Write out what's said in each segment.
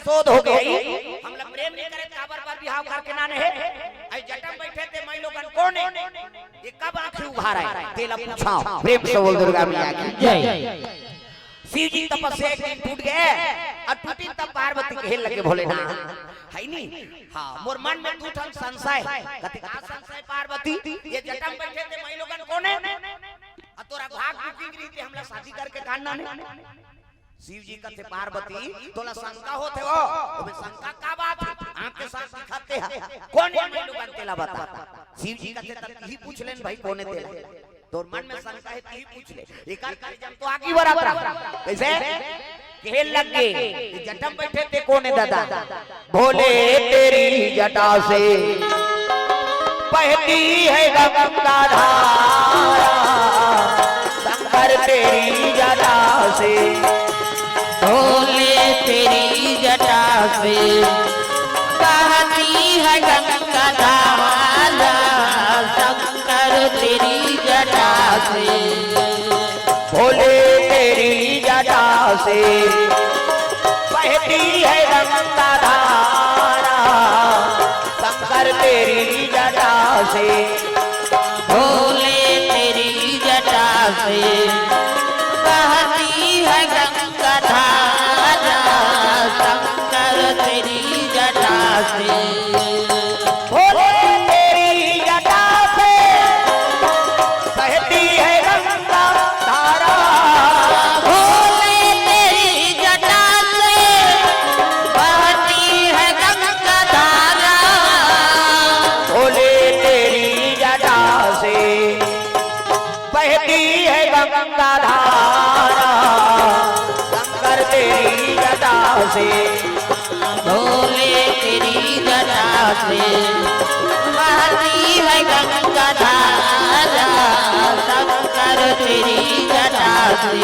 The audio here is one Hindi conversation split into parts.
शोध हो गई हम लोग प्रेम नहीं करे काबर पर बिहाव करके ना है आई जटम बैठे थे मैं लोगन कौन है ये कब आंखें उघार है तेला पूछा प्रेम से बोल दुर्गा मैया की जय। शिव जी तपस्या एक दिन टूट गए और टूटी तब पार्वती कहे लगे भोलेनाथ है नहीं हां मोर मन में तू ठन संशय कति का संशय पार्वती ये जटम बैठे थे मैं लोगन कौन है और तोरा भाग टूटी रही थे हमला शादी करके काटना नहीं शिव जी कहते पार्वती तोला शंका होते हो ओबे शंका का बात आंख के साथ दिखाते हैं कौन है मैं लोगन तेला बता शिव जी कहते तब ही पूछ लेन भाई कौन है तेला तोर मन में शंका है तू ही पूछ ले एकार करे जब तो आगे बराबर कैसे खेल लग गए जटम बैठे थे कौन है दादा भोले तेरी जटा से बहती है गंगा धारा शंकर तेरी जटा से भोले तेरी जटा से बहती है गंगा धारा शंकर तेरी जटा से भोले तेरी जटा से बहती है गंगा धारा शंकर तेरी जटा से भोले तेरी जटा से बहती है गंगा धारा शंकर तेरी जटा से भोले तेरी जटा से बहती है गंगा धारा भोले तेरी जटा से बहती है गंगा धारा भोले तेरी जटा से बहती है गंगा धारा शंकर तेरी जटा से भोले तेरी जटा से बहती है गंगा धारा शंकर तेरी जटा से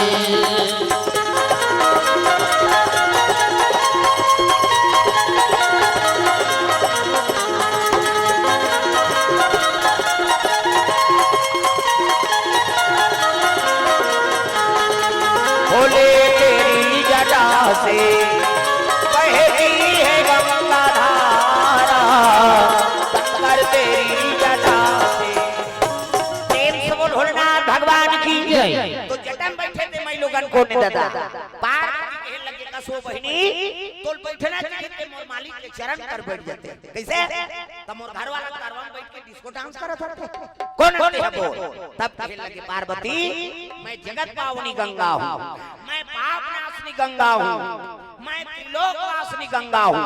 भोले तेरी जटा से बहती है गंगा धारा शंकर तेरी जटा से प्रेम से बोल भोलेनाथ भगवान की जय। तो जटम बैठे थे मैं लोगन को ने दादा पार्वती कहे लगे कसो बहनी तोल बैठना चाहिए थे मोर मालिक के चरण कर बैठ जाते कैसे तब मोर घर वाला कारवां बैठ के डिस्को डांस करत थे कौन है वो तब कहे लगे पार्वती मैं जगत पावनी गंगा हूँ मैं पाप नाशनी गंगा हूँ मैं त्रिलोक वासनी गंगा हूँ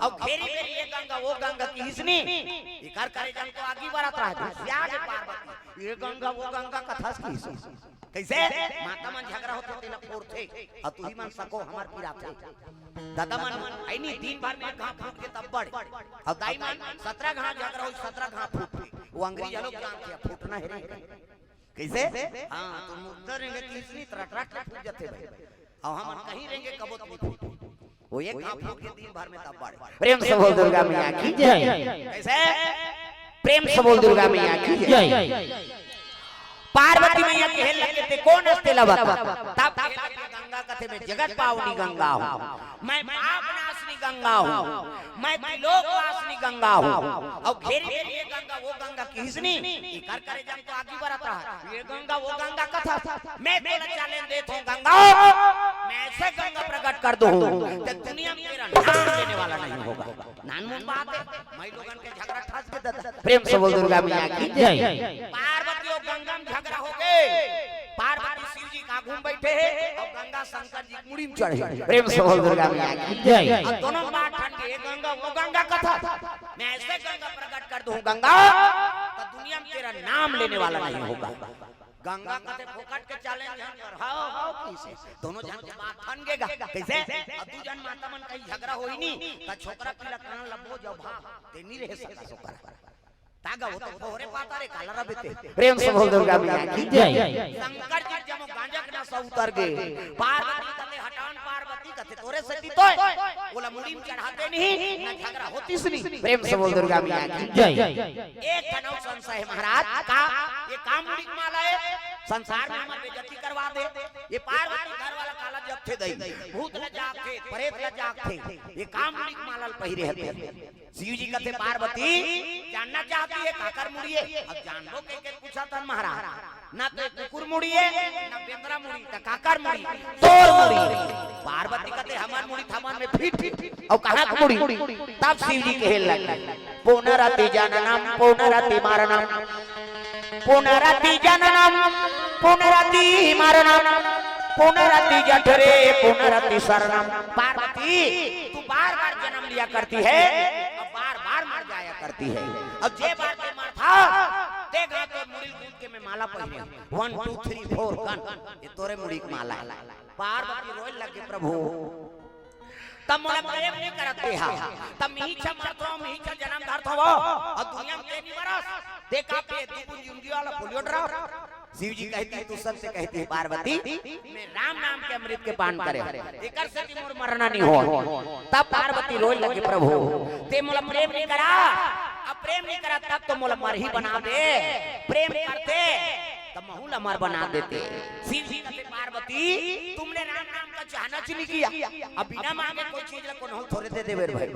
और घेरी मेरी ये गंगा वो गंगा की हिसनी ये कर करे जन तो आगे बढ़त रहा त्याग पार्वती ये गंगा वो गंगा कथा की हिसनी कैसे माता मन झगड़ा होते तेला फोर थे और तू ही मन सको हमार पीरा थे दादा मन आई नहीं दिन भर में घाव फूट के तब बढ़ और दाई मन 17 घाव झगड़ा हो 17 घाव फूट वो अंग्रेज लोग जानते हैं फूटना है रे कैसे हां तुम उधर रहेंगे तीसरी तरह फूट जाते भाई और हम कहीं रहेंगे कबो तो फूट वो एक घाव फूट के दिन भर में तब बढ़ प्रेम से बोल दुर्गा मैया की जय कैसे प्रेम से बोल दुर्गा मैया की जय। पार्वती मैया कहे लगे थे कौन तेला बता तब गंगा कथे में जगत पावनी गंगा हूँ मैं पाप नाशनी गंगा हूँ मैं त्रिलोक वासनी गंगा हूँ और घेरी मेरी ये गंगा वो गंगा की हिसनी ये कर करे जब तो आगे बढ़ता है ये गंगा वो गंगा कथा मैं तेरा चैलेंज देता हूँ गंगा मैं ऐसे गंगा प्रकट कर दूँ तो दुनिया में तेरा नाम लेने वाला नहीं होगा नानमुन बात है मैं लोगन के झगड़ा ठास के देता प्रेम से बोल दुर्गा मैया की जय। पार्वती और गंगा में झगड़ा हो गए पार्वती शिव जी का घूम बैठे हैं और गंगा शंकर जी मुड़ी में चढ़े प्रेम से बोल दुर्गा मैया की जय। और दोनों बात ठंडे गंगा वो गंगा कथा मैं ऐसे गंगा प्रकट कर दूं गंगा तो दुनिया में तेरा नाम लेने वाला नहीं होगा गंगा कथे फोकट के चैलेंज हम हां किसे दोनों जन के बात ठनगेगा कैसे अब दू जन माता मन कहीं झगड़ा होई नी त छोकरा पिला कान लबो जाओ भा ते नहीं रह सका छोकरा तागा वो तो भोरे पाता रे कालरा बेते प्रेम से बोल दुर्गा मैया की जय। शंकर जी जब गांजा के ना उतर गए पार्वती कते हटान पार्वती कते तोरे सती तो बोला मुड़ी में चढ़ाते नहीं ना झगड़ा होती सुनी प्रेम से बोल दुर्गा मैया की जय। एक कनौ संशय है महाराज का ये काम मुड़ी माला है संसार में हमार बेइज्जती करवा दे। ये पार्वती घर वाला काला जब थे दई भूत ल जाग थे प्रेत ल जाग थे ये काम मुड़ी मालल पहिरे हते। शिव जी कहते पार्वती जानना चाहती है काकर मुड़िए। अब जानबो के पूछा था महाराज ना तो कुकुर मुड़िए ना बेंद्रा मुड़ी त काकर मुड़ी तोर मुड़ी। पार्वती कहते हमार मुड़ी थमान में फिट और कहां मुड़ी। तब शिव जी कहे लगे पुनरति जननम पुनरति मरणम पुनरति जननम पुनरति मरणम पुनरति जठरे पुनरति शरणम। पार्वती तू बार बार जन्म लिया करती है और बार बार मर जाया करती है। अब जे बार के मर था ते गा तो मुड़ी गूंथ के में माला पहिरे 1 2 3 4 गन ये तोरे मुड़ी की माला है। पार्वती रोए लगे प्रभु तब मोला प्रेम नहीं करते हा तब मीछा मारतो मीछा जन्म धारतो वो और दुनिया में नहीं बरस देखा पे तू जिंदगी वाला पोलियो ड्रॉ। शिव जी कहती तू सबसे कहती है पार्वती मैं राम नाम के अमृत के पान करे एकर से मोर मरना नहीं हो। तब पार्वती रोए लगे प्रभु ते मोला प्रेम नहीं करा अब प्रेम नहीं करा तब तो मोला मर ही बना दे। प्रेम करते तब महूल अमर बना देते। शिव जी कहते पार्वती तुमने राम नाम का चाहना चुनी किया अब बिना मांगे कोई चीज ला को थोड़े दे देवे भाई।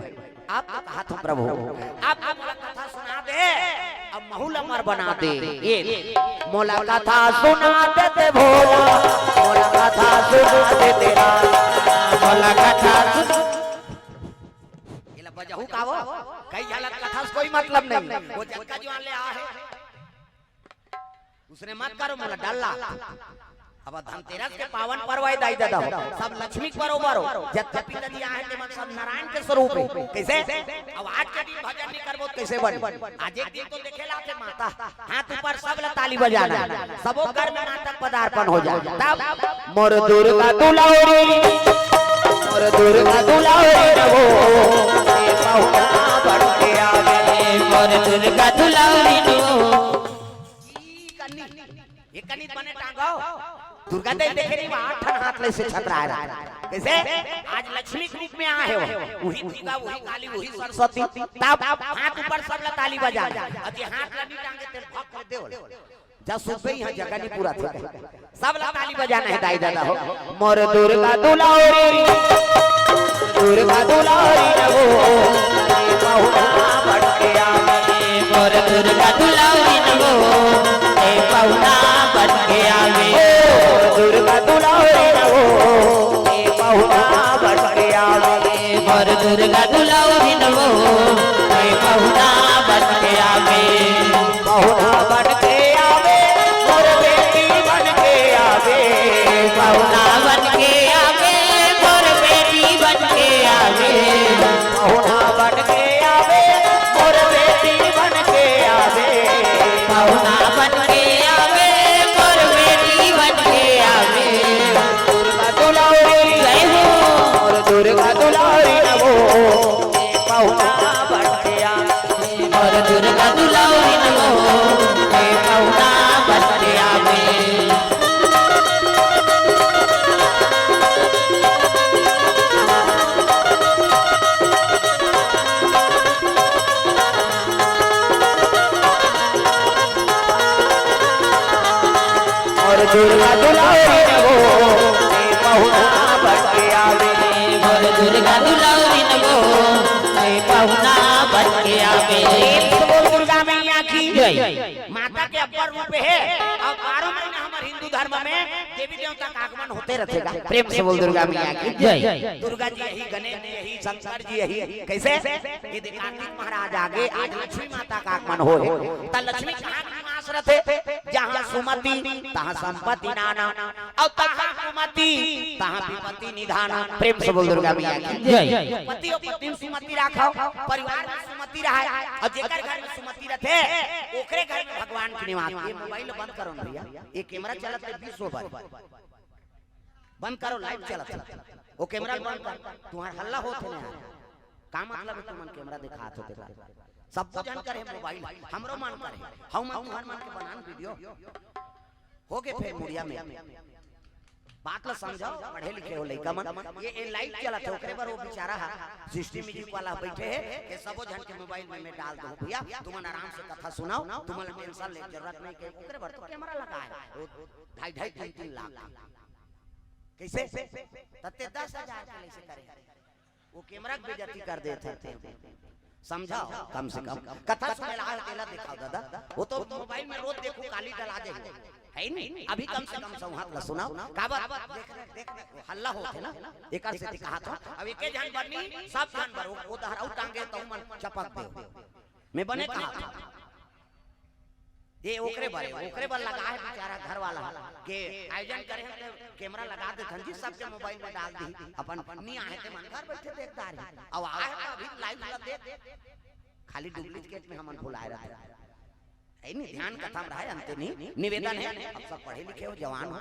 आप कहा था प्रभु आप मोला कथा सुना दे अब महूल अमर बना दे। ये मोला कथा सुना देते भोला मोला कथा सुना दे तेरा मोला कथा ये ला बजाऊ कावो कई हालत कथा से कोई मतलब नहीं वो जग का जो ले आ है उसने मत करो मोला डल्ला। अब धनतेरस के पावन पर्व है दाई दादा सब लक्ष्मी बरोबर हो जब दिया है के सब नारायण के स्वरूप है कैसे। अब आज के दिन भजन नहीं करबो कैसे बन आज एक दिन तो देखेला के माता हाथ ऊपर सब ताली बजाना सबो घर में नाटक पदार्पण हो जाए। तब मोर दुर्गा दुलारी मोर दुर्गा दुलारी रहो ये पहुना बढ़ के आवे मोर दुर्गा दुलारी नो ये कनी बने टांगो दुर्गा देवी देखे नहीं 8 हाथ ले से छतरा रहा है कैसे। आज लक्ष्मी के रूप में आए हो वही दुर्गा वही काली वही सरस्वती तब हाथ ऊपर सब ताली बजा अति हाथ लगी टांगे तेल भक कर देओ जब सुबह यहां जगह नहीं पूरा था सब ताली बजाना है दाई दादा हो। मोर दुर्गा दुलारी रहो पहुना बढ़ के आवे मोर दुर्गा दुलारी नो ए पहुना बढ़ के आवे दुर्गा दुलारी रहो ए पहुना बढ़ के आवे मोर दुर्गा दुलारी नो ए पहुना बढ़ के आवे पहुना बढ़ के आवे मोर बेटी बन के आवे पहुना बन के आवे मोर बेटी बन के आवे पहुना बढ़ के आवे मोर बेटी बन के आवे पहुना बन के आवे मोर बेटी बन के आवे दुर्गा दुलारी जय हो और दुर्गा दुलारी रहो पहुना बढ़ के आवे मोर दुर्गा दुलारी नो ए पहुना बन के आवे दुर्गा दुलारी रहो ए पहुना बढ़ के आवे मोर दुर्गा दुलारी नो ए पहुना बन के आवे दुर्गा मैया की जय। माता के अपर रूप है और 12 महीने हमारे हिंदू धर्म में देवी देवता का आगमन होते रहेगा। प्रेम से बोल दुर्गा मैया की जय। दुर्गा जी यही गणेश जी यही शंकर जी यही कैसे ये कार्तिक महाराज आगे आज लक्ष्मी माता का आगमन हो त लक्ष्मी कहां निवास रहते जहां सुमति तहां संपत्ति नाना और तहां कुमति तहां विपत्ति निधान। प्रेम से बोल दुर्गा मैया की जय। पति और पत्नी सुमति रखो परिवार में सुमति रहे और जेकर घर में सुमति रहते ओकरे घर में भगवान के निवास। ये मोबाइल बंद करो ना भैया ये कैमरा चलत है 20 बार बंद करो लाइव चलत है वो कैमरा बंद कर तुम्हारा हल्ला होत है का मतलब है तुमन कैमरा दिखात होते सबको जानकर है मोबाइल हमरो मान करे हम तुम्हार मान के बनान वीडियो हो गए फिर मुड़िया में बात ला समझाओ, पढ़े लिखे हो लइका मन। ये लाइट चलत है ओकरे पर वो बेचारा है सिस्टम म्यूजिक वाला बैठे है के सबो जन के मोबाइल में मैं डाल दूं भैया, तुम आराम से कथा सुनाओ, तुम्हारा टेंशन ले जरूरत नहीं के ओकरे पर तो कैमरा लगा है 2.5-3 लाख कैसे तते 10,000 के कैसे करे वो कैमरा की बेइज्जती कर देते थे। समझाओ कम से कम कथा सुने ला अकेला दिखाओ दादा, वो तो मोबाइल में रोज देखो काली डला दे है नहीं, अभी कम से कम संवाद ला सुनाओ का बात देख हल्ला होते ना एक से कहा था। अब एके जान बनी सब जानवर वो दहराऊ टांगे तो मन चपक दे मैं बने कहा ये ओकरे पर लगा है बेचारा घर वाला के आयोजन करे हैं कैमरा लगा दे जी सबके मोबाइल में डाल दी अपन नहीं आए थे मन घर बैठे देखता है अब आए तो अभी लाइव ला दे खाली डुप्लीकेट में हमन भुलाए रहा है नहीं ध्यान कथम रहा है अंते नहीं निवेदन है अब सब पढ़े लिखे हो जवान हो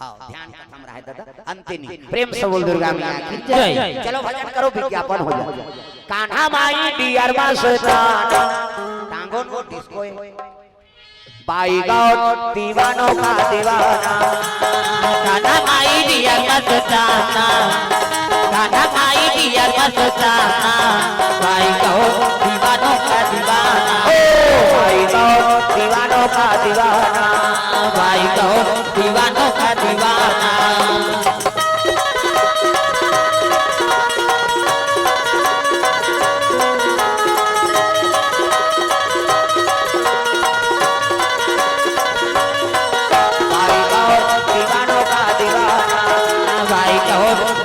हां ध्यान कथम रहा है दादा अंते नहीं प्रेम से बोल दुर्गा मैया की जय। चलो भजन करो विज्ञापन हो जाए कान्हा माई डियर मस्ताना टांगो नो डिस्को पाई गाओ दीवानों का दीवाना कान्हा माई डियर मस्ताना कान्हा माई डियर मस्ताना पाई गाओ दीवानों का दीवाना पाई गाओ दीवानों का दीवाना पाई गाओ दीवानों का दीवाना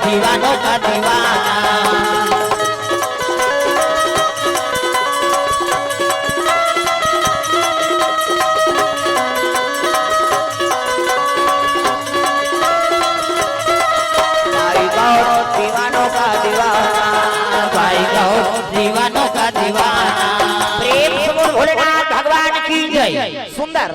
दीवानों का दीवाना दीवानों का दीवाना भाई गाओ दीवानों का दीवाना प्रेम से बोल भोलेनाथ भगवान की जय। सुंदर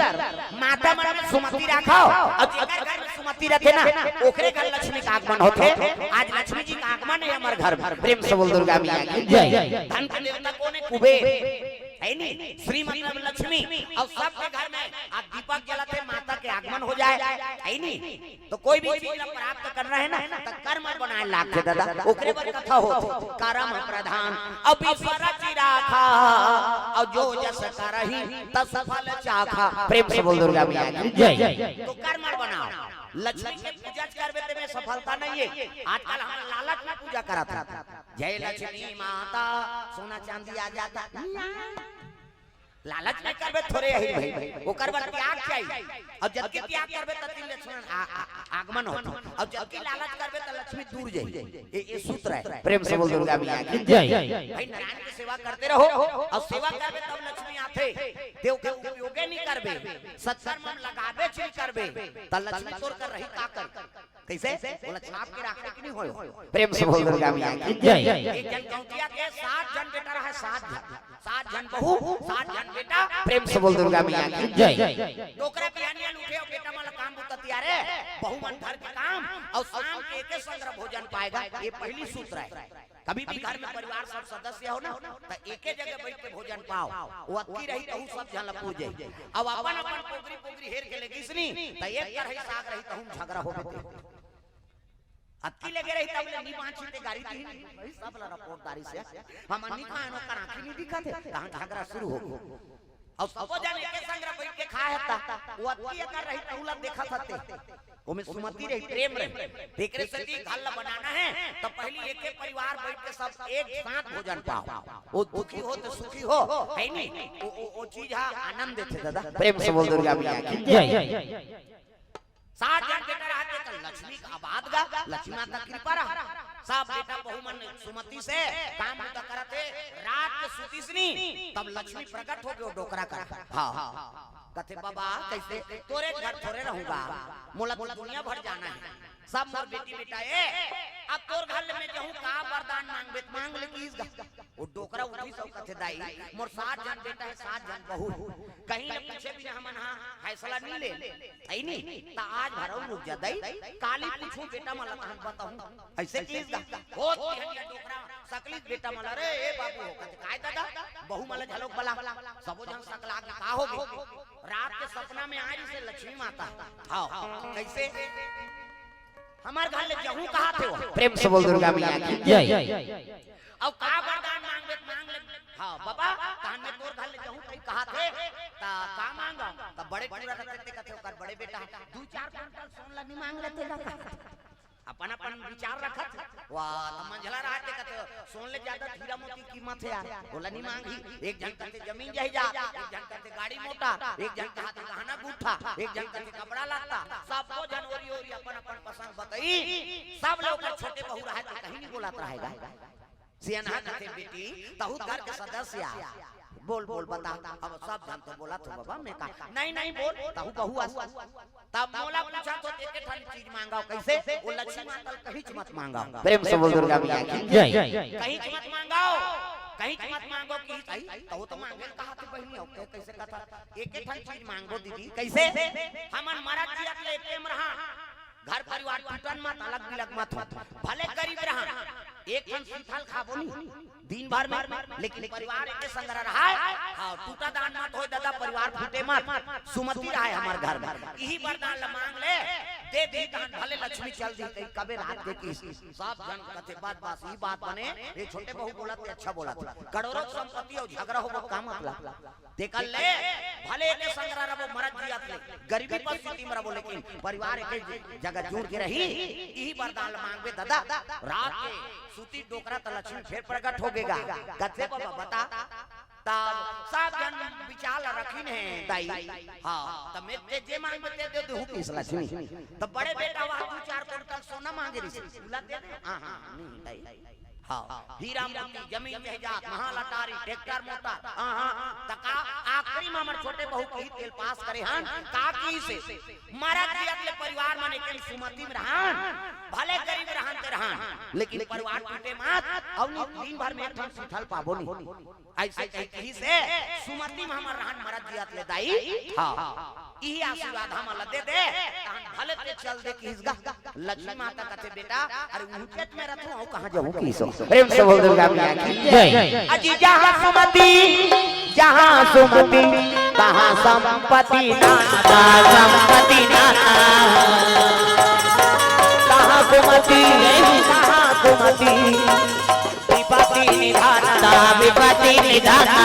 माता मन में सुमति रखो और जेकर घर में सुमति रखे ना ओकरे घर लक्ष्मी का आगमन होते। आज लक्ष्मी जी का आगमन है हमारे घर में प्रेम से बोल दुर्गा मैया की जय। धन के देवता कौन है कुबेर है नहीं श्री मतलब लक्ष्मी और सबके घर में आज दीपक जलाते माता के आगमन हो जाए है नहीं तो कोई भी चीज प्राप्त करना है ना तो कर्म बनाए लाख दादा ओकरे पर कथा हो कर्म प्रधान अब ईश्वर चिराखा और जो जस करही तस फल चाखा प्रेम से बोल दुर्गा मैया की जय। तो कर्म बनाओ लक्ष्मी के पूजा करबे ते में सफलता नहीं है। आजकल हम लालच में पूजा कराता जय लक्ष्मी माता सोना चांदी आ जाता लालच नहीं करबे थोड़े ही भाई वो करबे त्याग चाहिए और जब के त्याग करबे त तीन लक्ष्मण आगमन होता और जब के लालच करबे त लक्ष्मी दूर जाए ये सूत्र है प्रेम से बोल दुर्गा मैया की जय। भाई नारायण की सेवा करते रहो और सेवा करबे तब लक्ष्मी आते देव के उपयोगे नहीं करबे सत्कर्म में लगाबे चीज करबे त लक्ष्मी तोड़ कर रही का कर कैसे बोला छाप के रखने की नहीं हो प्रेम से बोल दुर्गा मैया की जय। एक जन कौटिया के 7 जन बेटा रहा 7 जन बहू 7 जन बेटा प्रेम से बोल दुर्गा मैया की जय। डोकरा बिहानिया लूटे और बेटा वाला काम बुततिया रे बहु मन घर के काम और शाम के एक संग्रह भोजन पाएगा ये पहली सूत्र है। कभी भी घर में परिवार सब सदस्य हो ना तो एक जगह बैठ के भोजन पाओ वो अति रही तो सब जन पूजे अब अपन अपन पोगरी पोगरी हेर के लेगी इसनी तो एक कर रही साग रही तो हम झगड़ा हो गए अति लगे रही तब नी बांची ते गाड़ी दी भाई सब ला रिपोर्टदारी से हम अन्नी खानो कर आंखी नहीं दिखाते कहां झगड़ा शुरू हो और सब जन एक संग्रह बैठ के खाए हता वो अति कर रही तहुला देखा थते ओमे सुमति रही प्रेम रही देखरे से दी घाल बनाना है तो पहली एक एक परिवार बैठ के सब एक साथ भोजन पाओ वो दुखी हो तो सुखी हो है नहीं वो चीज है आनंद देते दादा प्रेम से बोल दुर्गा मैया की जय। 7 जन बेटा रहते तो लक्ष्मी का आबाद गा लक्ष्मी माता कृपा रहा सब बेटा बहु मन सुमति से काम तो करते रात के सुतिसनी तब लक्ष्मी प्रकट हो गयो डोकरा कर हां कथे बाबा कैसे तोरे घर थोड़े रहूंगा मोला दुनिया भर जाना है सब मोर बेटी बेटा ए अब तोर घर में जहूं का वरदान मांगबे मांग ले किस वो डोकरा उठी सब कथे दाई मोर 7 जन बेटा है 7 जन बहू कहीं न पूछे भी हमन हां फैसला नहीं ले आई नहीं ता आज भरौ रुक जा दाई काली पूछू बेटा मला हम बताऊं ऐसे किस हो डोकरा सकली बेटा मला रे ए बाबू हो कथे काय दादा बहू मला झलक बला सबो जन सकला के का होगे रात के सपना में आई से लक्ष्मी माता हां कैसे हमार घर ले जहूं कहा थे वो प्रेम से बोल दुर्गा मैया की जय। और का वरदान मांगे मांग ले। हां बाबा कान में तोर घर ले जहूं कहीं कहा थे ता का मांगा त बड़े पूरा रखते कथे ओकर बड़े बेटा 2-4 क्विंटल सोन ला नहीं मांग लेते अपन अपन विचार रखत वाह त मंझला रहते कथे सोन ले ज्यादा हीरा मोती कीमत है यार बोला नहीं मांगी। एक जन कहते जमीन जायदाद, एक जन कहते गाड़ी मोटा, एक जन कहते गहना गुठा, एक जन कहते कपड़ा लत्ता, सबको जनवरी और अपन अपन पसंद बताई। सब लोग छोटे बहू रहे तो कहीं नहीं बोलत रहेगा सियाना कहते बेटी तहु घर के सदस्य बोल बोल बता। अब सब जन तो बोला तो बाबा मैं कहा नहीं नहीं बोल तहु बहू तब मोला पूछा तो एक ठानी चीज मांगाओ कैसे वो लक्ष्मी माता कहीं मत मांगाओ। प्रेम से बोल दुर्गा मैया की जय। कहीं मत मांगाओ, कहीं मत मांगो कि तहु तो मांगे कहा थे बहनी हो कैसे कथा एक ठानी चीज मांगो दीदी कैसे हमन मरा दिया के एकेम रहा घर परिवार टूटन मत अलग बिलग मत भले गरीब रहा एक ठन सीथल खाबो नहीं दिन भर में लेकिन परिवार एक संग रहा हां टूटा दान मत होय दादा परिवार फूटे मत सुमति रहा हमार घर में यही वरदान ल मांग ले दे दे दान भले लक्ष्मी चल दी कहीं कबे रात के की सब जन कथे बात बात ई बात बने ये छोटे बहू बोला ते अच्छा बोला करोड़ों संपत्ति और झगड़ा हो काम मतलब देखल ले भले एक संग रहो मरद जिया ले गरीबी परिस्थिति में रहो लेकिन परिवार एक जगह जुड़ के रही यही वरदान ल मांगबे दादा रात के सूती डोकरा त लक्ष्मी फिर प्रकट होगेगा कथे बाबा बता तब सब जन विचार रखिन है दाई हां त मैं जे मांगबे दे दे हूं किस लक्ष्मी त बड़े बेटा वा 2-4 क्विंटल सोना मांगे रे बुला दे हां हां नहीं दाई हां हीरा मोती जमीन जायदाद महल अटारी ट्रैक्टर मोटर हां हां तका आखिरी में हमर छोटे बहू कही तेल पास करे हन का की से मारा दिया के परिवार माने के सुमति में रहन भले गरीब रहन ते रहन लेकिन परिवार टूटे मत और दिन भर में एक ठन सीथल पाबो नहीं ऐसे कही से सुमति में हमर रहन मारा दिया ले दाई हां यही आशीर्वाद हम ल दे दे तहन भले ते चल दे किसगा लक्ष्मी माता कथे बेटा अरे उनके में रहतो हूं कहां जाऊं किसो। प्रेम से बोल दुर्गा मैया की जय। अजी जहां सुमति तहां संपत्ति नाता संपत्ति नाता तहां सुमति विपत्ति निधाना विपत्ति निधाना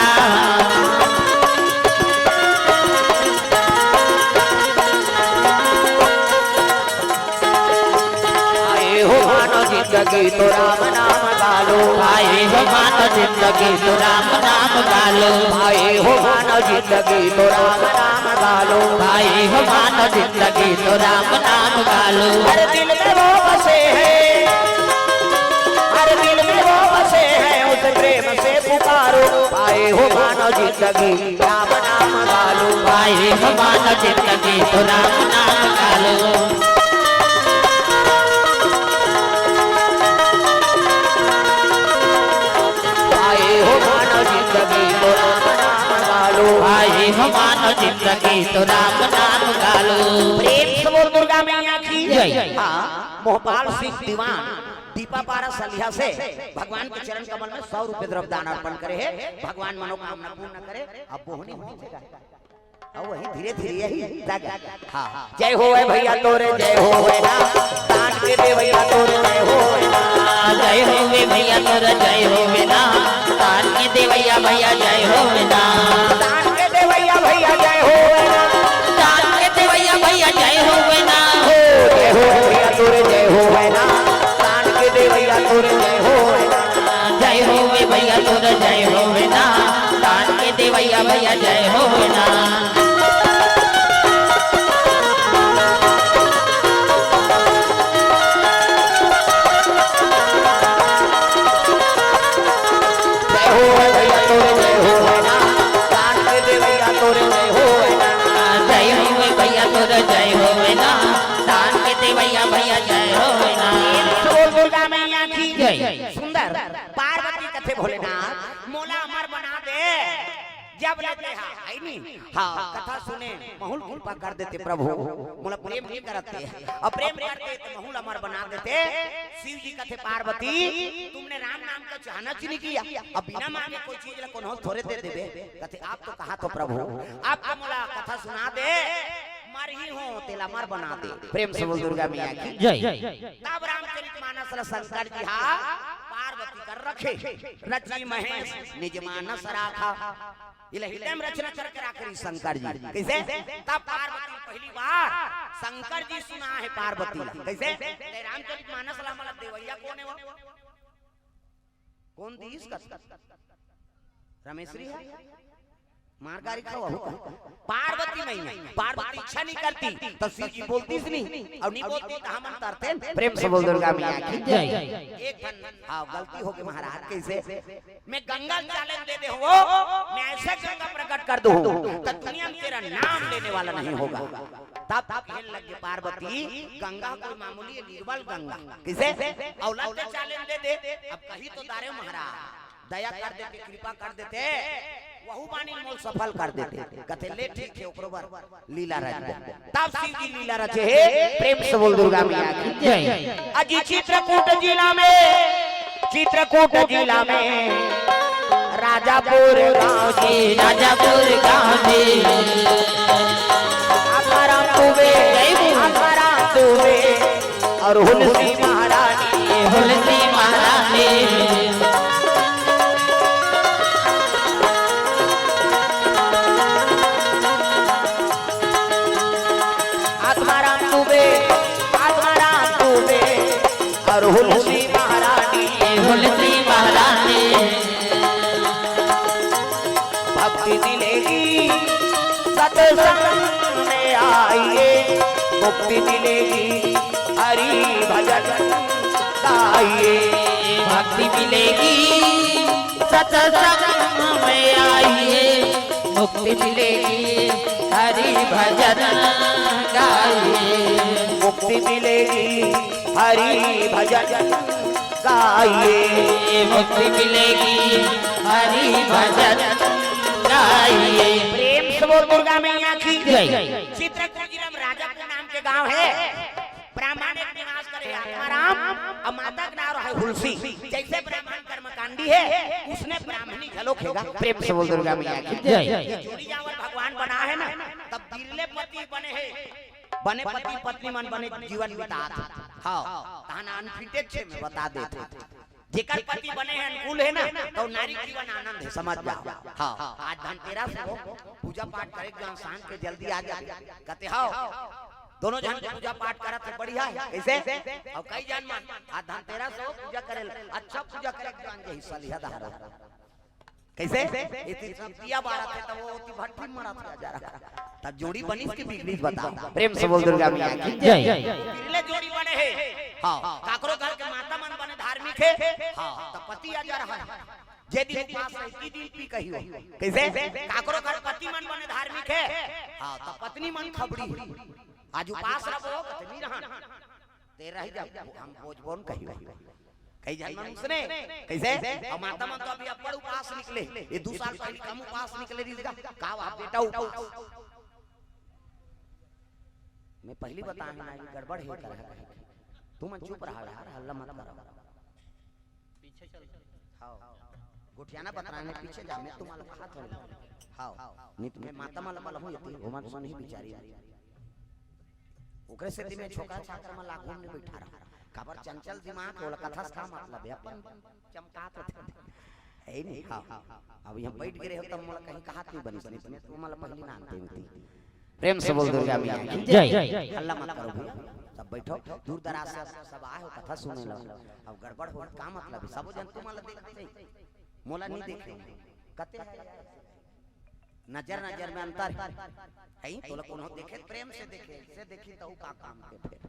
जिंदगी तो राम नाम गालो आए हो मानो जिंदगी तो राम नाम गालो आए हो मानो जिंदगी तो राम नाम गालो आए हो मानो जिंदगी तो राम नाम गालो हर दिल में वो बसे हैं हर दिल में वो बसे हैं उस प्रेम से पुकारो आए हो मानो जिंदगी राम नाम गालो आए हो मानो जिंदगी तो राम नाम गालो आए हो मानो जिंदगी तो राम नाम गालो। प्रेम से बोल दुर्गा मैया की जय। हां मोहपाल सिंह दीवान दीपा पारा सलिया से भगवान के चरण कमल में 100 रुपए द्रव्य दान अर्पण करे है भगवान मनोकामना पूर्ण करे। अब बोहनी होनी अब वही धीरे धीरे यही लगा हां जय हो भैया तोरे जय हो ना दान के दे भैया तोरे जय हो ना जय हो भैया तोरे जय हो ना दान के दे भैया भैया जय हो ना दान के दे भैया भैया जय हो ना दान के दे भैया भैया जय हो ना जय हो भैया तोरे जय हो ना दान के दे भैया तोरे जय हो जय हो भैया तोरे जय हो ना दान के दे भैया भैया जय हो ना जय हो ना दान के दे भैया भैया जय हो ना दुर्गा मैया की जय। सुंदर पार्वती कथे भोलेनाथ मोला अमर बना दे जब लेते है नहीं हां कथा सुने महूल कृपा कर देते प्रभु मोला प्रेम नहीं करते और प्रेम करते तो महूल अमर बना देते। शिव जी कथे पार्वती तुमने राम नाम का चाहना नहीं किया अब बिना मांगे कोई चीज ला कोनो थोड़े दे देबे कथे आप तो कहा तो प्रभु आपका मोला कथा सुना दे मर ही हो तेला मर बना दे। प्रेम से बोल दुर्गा मैया की जय। तब रामचरितमानस शंकर जी हा पार्वती कर रखे रची महेश निज मानस राखा हृदय में रचना करके राखी शंकर जी कैसे। तब पार्वती पहली बार शंकर जी सुना है पार्वती कैसे। रामचरितमानस मतलब देवैया कौन है वो कौन दी इसका रमेश्वरी है मारगारी का वह पार्वती मैया पार्वती इच्छा नहीं करती तो शिव जी बोलती नहीं और नहीं बोलती तो हम अंतरते। प्रेम से बोल दुर्गा मैया की जय। एक हां गलती हो गई महाराज कैसे मैं गंगा चैलेंज दे दे हो मैं ऐसे गंगा प्रकट कर दूं तो दुनिया में तेरा नाम लेने वाला नहीं होगा। तब खेल लगे पार्वती गंगा कोई मामूली निर्बल गंगा कैसे औलाद के चैलेंज दे दे। अब कहीं तो दारे महाराज दया कर देते कृपा कर देते वहु बानी मोल सफल कर देते कहते ले ठीक है ओकरोबर लीला रच तब शिव जी लीला रचे हे। प्रेम से बोल दुर्गा मैया की जय। अजी चित्रकूट जिला में राजापुर गांव जी आकाराम तुवे और हुलसी महारानी और हुलसी महारानी भक्ति मिलेगी सत्संग में आइए मुक्ति मिलेगी हरि भजन गाइए। भक्ति मिलेगी सत्संग में आइए मुक्ति मिलेगी हरि भजन गाइए। मुक्ति मिलेगी हरि भजन गाइए। मुक्ति मिलेगी हरि भजन गाइए। प्रेम से बोल दुर्गा मैया की जय। चित्रकूट जिला में राजापुर नाम के गांव है ब्राह्मण एक निवास करे आत्माराम और माता का नाम है हुलसी। जैसे ब्राह्मण कर्मकांडी है उसने ब्राह्मणी झलोकेगा। प्रेम से बोल दुर्गा मैया की जय। जोड़ी जावर भगवान बना है ना तब बिरले पति बने हैं बने पति पत्नी मन बने जीवन बितात हां ताना अनफिटेड छे में बता देते जेकर पति बने हैं अनुकूल है ना तो नारी जीवन आनंद है समझ जाओ। हां आज धनतेरस हो पूजा पाठ करे गांव शान के जल्दी आ जा कहते हां दोनों जन पूजा पाठ करत है बढ़िया है कैसे और कई जन मान आज धनतेरस हो पूजा करे अच्छा पूजा करे जान जे हिस्सा लिया धारा कैसे इतनी सतिया बारात है तो वो उतनी भट्टी मरा जा रहा तब जोड़ी बनी इसकी बिगड़ी बता। प्रेम से बोल दुर्गा मैया की जय। बिरले जोड़ी बने है हां काकरो घर के माता मन बने धार्मिक है हां तब पति आ जा रहा है जे दिन उपास रहती दिन पी कहियो कैसे काकरो घर पति मन बने धार्मिक है हां तब पत्नी मन खबड़ी आज उपास रहो कतनी रहन ते रह जा हम भोजबोन कहियो कई जन सुने कैसे और माता मन तो अभी अपर उपास निकले ये 2 साल पहले कम उपास निकले रिजगा का आप बेटा उपास मैं पहली बताया ना ये गड़बड़ है कर तू मन चुप रहा यार हल्ला मत कर पीछे चल हां गुटियाना बताने पीछे जा मैं तुम्हारा हाथ हो हां नहीं तुम्हें माता माला वाला हूं ये घुमा घुमा नहीं बिचारी ओकरे से में छोकरा छात्र में लाखों में बैठा रहा खबर चंचल दिमाग होला कथा का मतलब है अपन चमकात है है नहीं हां अभी हम बैठ गए हो तब मोला कहीं कहात नहीं बनी बनी तो मोला पहली ना आनते होती। प्रेम से बोल दुर्गा मैया की जय। हल्ला मत करो भैया सब बैठो दूर दराज से सब आए हो कथा सुने लो अब गड़बड़ हो का मतलब है सब जन मोला देखते मोला नहीं देखे कते नजर नजर में अंतर है तो लोग देखे प्रेम से देखे से देखी तो का काम के फिर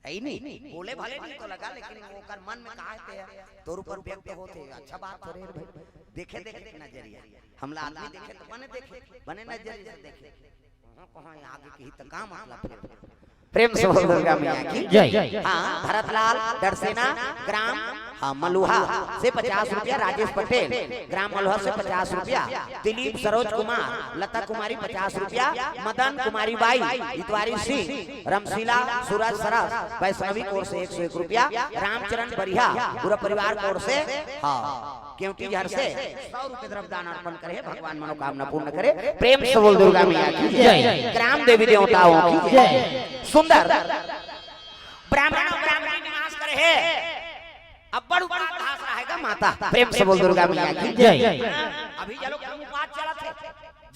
है नहीं बोले भले नहीं तो लगा लेकिन वो कर मन में कहते हैं तोर ऊपर व्यक्त होते अच्छा बात हो रही है देखे देखे नजरिया हमला आदमी देखे तो बने नजरिए से देखे कहां आगे की तो काम मतलब फिर। प्रेम से बोल दुर्गा मैया की जय। हां भरतलाल दरसेना ग्राम हां मलुहा से 50 रुपया राजेश पटेल ग्राम मलुहा से 50 रुपया दिलीप सरोज कुमार लता कुमारी 50 रुपया मदन कुमारी बाई इतवारी सिंह रमशीला सूरज सरस वैष्णवी कोर से 101 रुपया रामचरण बरिया पूरा परिवार कोर से हां क्योंकि घर से 100 रुपए तरफ दान अर्पण करे, भगवान मनोकामना पूर्ण करे। प्रेम से बोल दुर्गा मैया की जय, ग्राम देवी देवताओं की जय। सुंदर ब्राह्मण ब्राह्मणी निवास करे है, अब्बड़ ऊपर घास रहेगा माता। प्रेम से बोल दुर्गा मैया की जय। अभी चलो पाठ चला थे,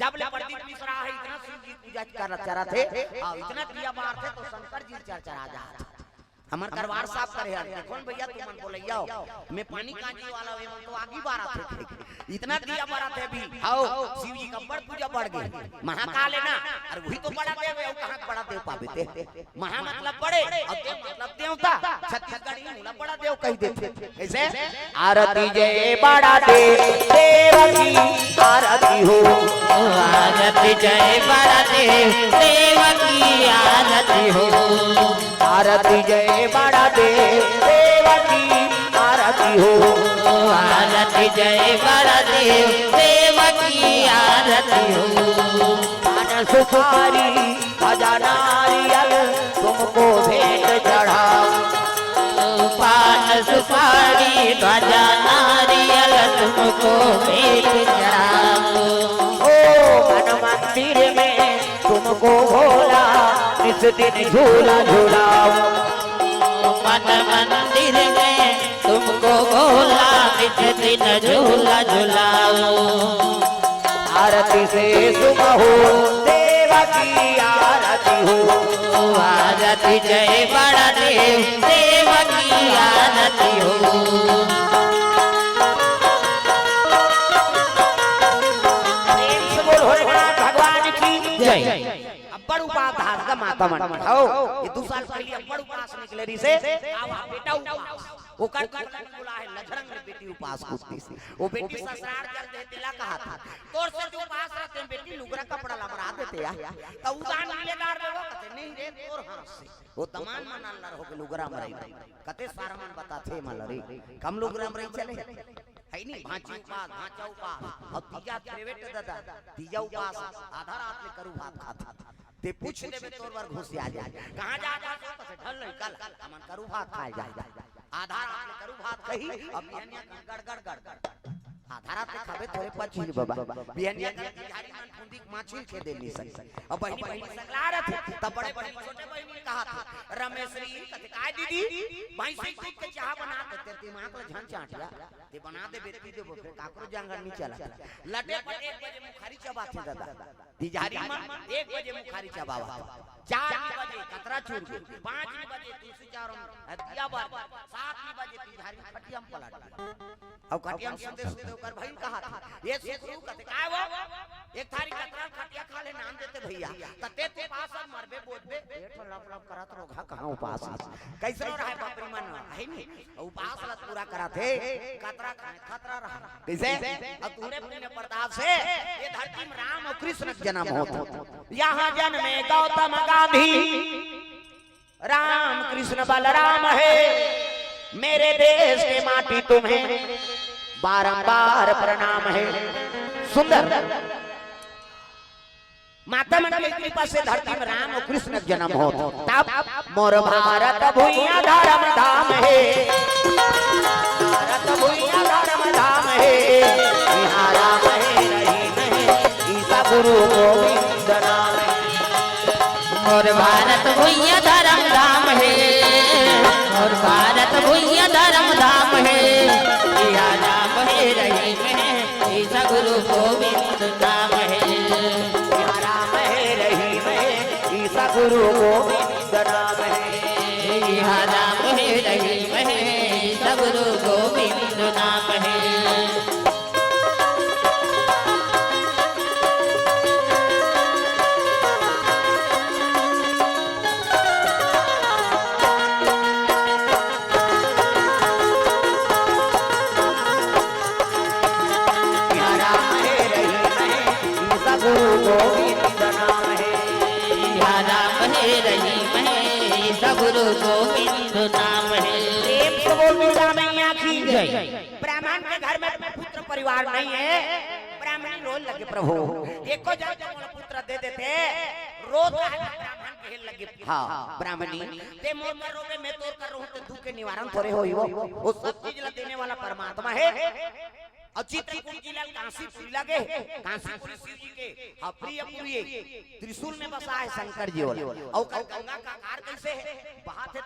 जब ले प्रदीप मिश्रा है इतना शिव जी पूजा कर थे और इतना दिया बार थे तो शंकर जी चर्चा जा रहा। हमार करवार साफ करे यार, कौन भैया तुम मन बोलैया मैं पानी कांजी वाला वे तो आगे बारा थे, इतना दिया बारा थे भी आओ शिव जी का बड़ पूजा बढ़ गई। महाकाल है ना, और वही तो बड़ा देव है, कहां बड़ा देव पावे थे। महा मतलब बड़े और देव मतलब देवता, छत्तीसगढ़ी मूला बड़ा देव कह देते। कैसे आरती जय बड़ा देव देव की आरती हो, आरती जय बड़ा देव देव की आरती हो, आरती जय बड़ा देव देव की आरती हो, आरती जय बड़ा देव देव की आरती हो। पान सुपारी खजा नारियल तुमको भेंट चढ़ाओ, पान सुपारी ध्वजा नारियल तुमको भेंट चढ़ाओ। ओ मन मंदिर में तुमको भोला इस दिन झूला झूलाओ, मन मंदिर में तुमको भोला इस दिन झूला झूलाओ। आरती से सुबह हो देव की आरती हो, आरती जय बड़ा देव देव की आरती हो। प्रेम से बोल भोलेनाथ भगवान की जय। अब्बड़ उपास का माता मन आओ, ये 2 साल पहले अब्बड़ उपास निकले रही से आवा बेटा उपास वो कर बोला है लजरंग ने बेटी उपास कुत्ती से वो बेटी ससुराल चल दे दिला कहा था तोर से जो उपास रहते हैं बेटी लुगरा कपड़ा लबरा देते या तो उजान मिलेदार लोग कहते नहीं रे तोर हाथ से वो तमान मन लर हो के लुगरा मरई कहते सारा मन बताते मलरी कम लुगरा मरई चले है नहीं भांची उपास भांचा उपास और तीजा प्रेवेट दादा तीजा उपास आधा रात में करू भात खाता ते पूछ देबे तोर बार घुस आ जाए कहां जा जा तो ढल निकल हमन करू भात खा जाए आधा रात में करू भात कही अब बिहनिया गड़ गड़ गड़ आधा रात में खाबे थोड़े पची बाबा बिहनिया झाड़ी मन फुंदी माछिल खे देली सक अब बहनी बहनी सकला रहे थे तब बड़े बड़े छोटे बहनी ने कहा था रमेश्वरी कहते काय दीदी भाई से दूध के चाह बना देते ते मां को झन चाटिया ते बना दे बेटी दे फिर काकरो जांगन नहीं चला लटे पर 1 बजे मुखारी चबाते दादा तिजारी मन 1 बजे मुखारी चबावा 4 बजे कतरा चूर के 5 बजे तुलसी चारों दिया बार 7 बजे तिजारी खटियम पलट अब खटियम सुनते सुनते ओकर भाई कहा था ये सुखरू कहते काय वो एक थारी कतरा खटिया खा ले नाम देते भैया तते ते पास मरबे बोलबे पेट लप लप करत रोगा कहां उपास कैसे रहा बापरी मन है नहीं उपास लत पूरा करा थे कतरा खतरा रहा कैसे अब तूने पुण्य प्रताप से ये धरती में राम और कृष्ण जन्म होता यहां जन्मे गौतम गांधी राम कृष्ण बलराम है मेरे देश के माटी तुम्हें बारंबार प्रणाम है। सुंदर माता मन की कृपा से धरती में राम और कृष्ण जन्म हो तब मोर भारत भूइया धर्म धाम है भारत भूइया धर्म धाम है यहाँ राम है रहीम है ईसा गुरु गोविंद नाम है और भारत भूइया धर्म धाम है और भारत भूइया धर्म धाम है यहाँ राम है रहीम है ईसा गुरु गोविंद नाम है यहाँ राम है रहीम है ईसा गुरु गोविंद नाम है यहाँ राम है रहीम है ईसा गुरु गोविंद नाम है। गुरु गोविंद नाम है। प्रेम से बोल दुर्गा मैया की जय। ब्राह्मण के घर में पुत्र परिवार नहीं है, ब्राह्मणी रोज लगे प्रभु एको जन को पुत्र दे देते रोज ब्राह्मण के लगे हाँ ब्राह्मणी ते मोर कर रोवे मैं तोर कर रहूं ते दुख के निवारण थोड़े होई वो सब चीज ला देने वाला परमात्मा है और चित्रकूट जिला काशीपुरी लगे काशीपुरी शिव जी के प्रिय प्रिय त्रिशूल में बसा है शंकर जी और गंगा का आकार कैसे है बहाते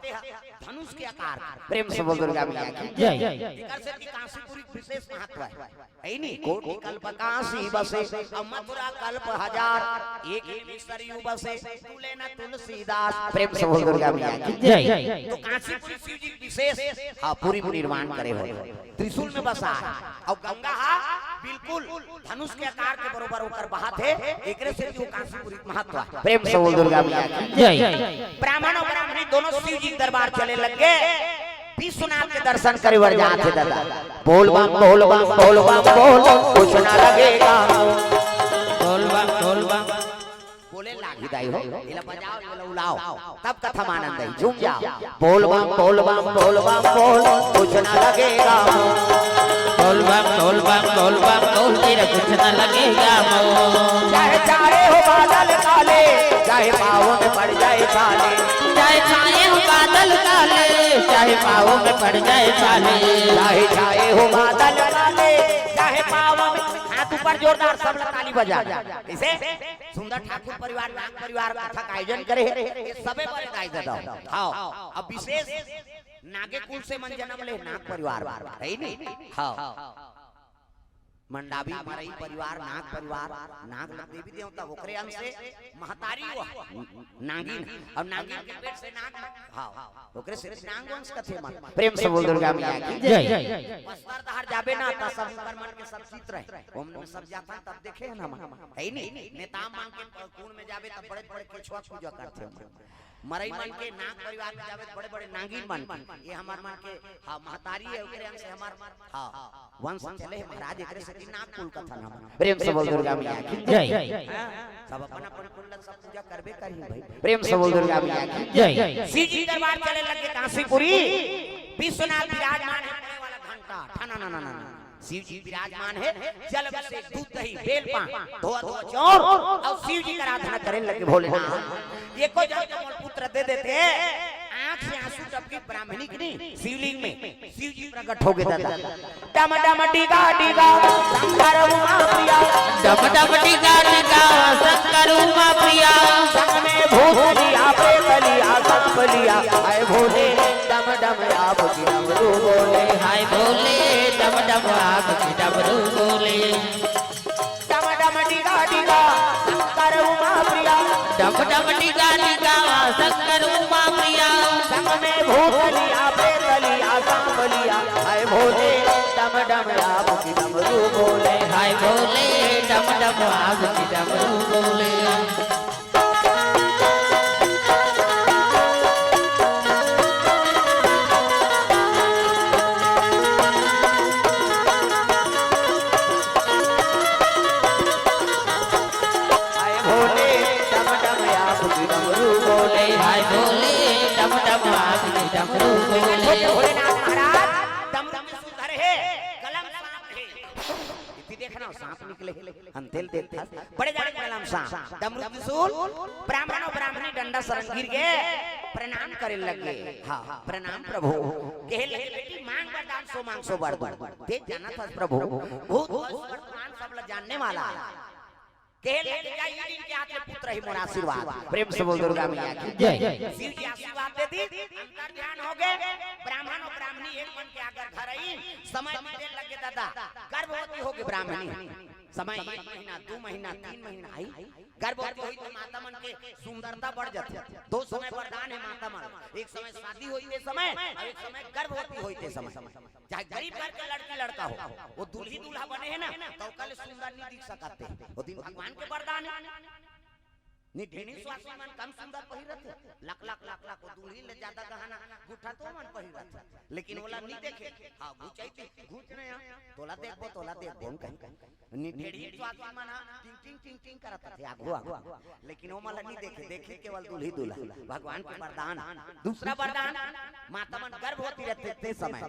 धनुष के आकार प्रेम से बोल दुर्गा मैया की जय इधर से की काशीपुरी विशेष महत्व है नहीं कोटि कल्प काशी बसे मथुरा कल्प हजार एक ही सरयू बसे तुले न तुलसीदास प्रेम से बोल दुर्गा मैया की जय तो काशीपुरी शिव जी विशेष पूरी निर्माण करे हो त्रिशूल में बसा है और गंगा बिल्कुल धनुष के आकार के बरोबर होकर बहात है एकरे से जो काशीपुरी महत्व है प्रेम से बोल दुर्गा मैया की जय ब्राह्मण और ब्राह्मणी दोनों शिव जी दरबार चले लगे विश्वनाथ के दर्शन करे वर जाते दादा बोल बम बोल बम बोल बम बोल कुछ ना लगेगा बोल बम बोले लागी दाई हो इला बजाओ इला उलाओ तब कथा आनंद है झूम जाओ बोल बम बोल बम बोल बम बोल कुछ ना लगेगा बोल बोल तेरा कुछ ना लगेगा चाहे चाहे हो बादल काले चाहे पाँव में पड़ जाए छाले चाहे छाए हो बादल काले चाहे पाँव में पड़ जाए छाले चाहे चाहे हो बादल काले चाहे पाँव में हाथ ऊपर जोरदार सब ताली बजा इसे सुंदर ठाकुर परिवार नाग परिवार कथा का आयोजन करे ये सबे बड़े गाय देता हां अब विशेष नागे कुल से मन जन्म ले नाग परिवार है नहीं हां मंडावी मरई परिवार नाग परिवार नाग देवी देवता ओकरे अंश से महतारी हुआ नागिन और नागिन के पेट से नाग हां ओकरे से नाग वंश कथे मन प्रेम से बोल दुर्गा मैया की जय बस्तर दहर जाबे ना त सब कर मन के सब चित रहे ओम में सब जाता तब देखे ना है नहीं नेता मान के कुण में जाबे त बड़े बड़े केछुआ पूजा करते मरई मन के नाग परिवार में जावे बड़े बड़े नागिन मन ये हमार मन के हां महतारी है ओकरे अंश से हमार हां वंश चले महाराज एकरे से नाग कुल कथा नाम प्रेम से बोल दुर्गा मैया की जय सब अपन अपन कुंडल सब पूजा करबे करी भाई प्रेम से बोल दुर्गा मैया की जय शिव जी दरबार चले लगे काशीपुरी विश्वनाथ विराजमान है पड़े वाला घंटा ठना ना शिव जी विराजमान है जल से दूध दही बेल पान धोआ धोआ चौर और शिव जी की आराधना करे लगे भोलेनाथ ये को जब पुत्र दे देते आंख से आंसू टपके ब्राह्मणी की नहीं शिवलिंग में शिव जी प्रकट हो गए दादा डम डम डिगा डिगा शंकर उमा प्रिया डम डम डिगा डिगा शंकर उमा प्रिया संग में भूत लिया प्रेत लिया सब लिया आए भोले डम डम आप की डमरू बोले हाय भोले डम डम आप की डमरू बोले डम डम डिगा डिगा शंकर उमा प्रिया डम डम डिगा डिगा शंकर उमा प्रिया संग में भूत लिया प्रेत लिया सांप लिया हाय भोले डम डम आप की डमरू बोले हाय भोले डम डम आप की डमरू बोले भोलेनाथ महाराज डमरू में सुधर है कलम सांप है इति देखना सांप निकले हम तेल देखते बड़े जाने कलम सांप डमरू त्रिशूल ब्राह्मण और ब्राह्मणी डंडा शरण गिर गए प्रणाम करे लगे हां प्रणाम प्रभु कहे लगे बेटी मांग वरदान सो मांग सो वर देख जाना था प्रभु भूत वर्तमान सब ल जानने वाला कहे लगे जाइए इनके हाथ में पुत्र ही मोर आशीर्वाद प्रेम से बोल दुर्गा मैया की जय शिव जी आशीर्वाद दे दी अंतर ध्यान हो गए ब्राह्मण और ब्राह्मणी एक मन के आकर घर आई समय बीते लगे दादा गर्भवती हो गई ब्राह्मणी समय 1 महीना 2 महीना 3 महीना आई गर्भवती हुई तो माता मन के सुंदरता बढ़ जाती दो समय वरदान है माता मन एक समय शादी हुई के समय और एक समय गर्भवती हुई के समय चाहे गरीब घर के लड़की लड़का हो वो दूल्ही दूल्हा बने हैं ना तो कल सुंदर नहीं दिख सकते वो दिन भगवान के वरदान है नी ढेनी स्वास्थ्य मन कम सुंदर पहिरत लाख लाख लाख लाख वो दूल्ही ले ज्यादा गहना गुठा तो मन पहिरत लेकिन ओला नहीं देखे हां गुचाई घूच रहे हैं तोला देखबो कहीं नी ढेनी स्वास्थ्य मन टिंग टिंग टिंग करत थे आगो लेकिन ओ मला नहीं देखे केवल दूल्ही दूल्हा भगवान के वरदान दूसरा वरदान माता मन गर्भवती रहते थे समय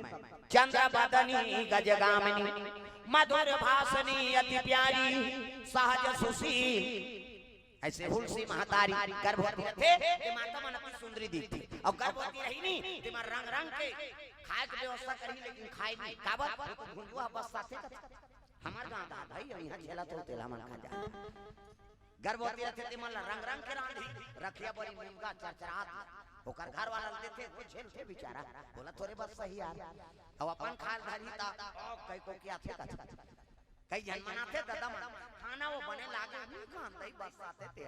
चंद्र बदनी गजगामिनी मधुर भाषणी अति प्यारी सहज सुशील ऐसे तुलसी महतारी गर्भवती थे ते माता मन अपनी सुंदरी दिखती और गर्भवती रही नहीं ते रंग रंग के खाए के व्यवस्था करी लेकिन खाए नहीं काबत भुंजुआ बस साथे हमार गांव दा भाई यहाँ छेला तो तेला मन खा जा गर्भवती रहते ते मन रंग रंग के रांधी रखिया बड़ी मुंगा चरचरात ओकर घर वाला देते कुछ झेल थे बेचारा बोला तोरे बस सही यार अब अपन खाल धारी ता कई को क्या थे कई जन मनाते दादा मन खाना वो बने लागे नहीं खान दई बस आते ते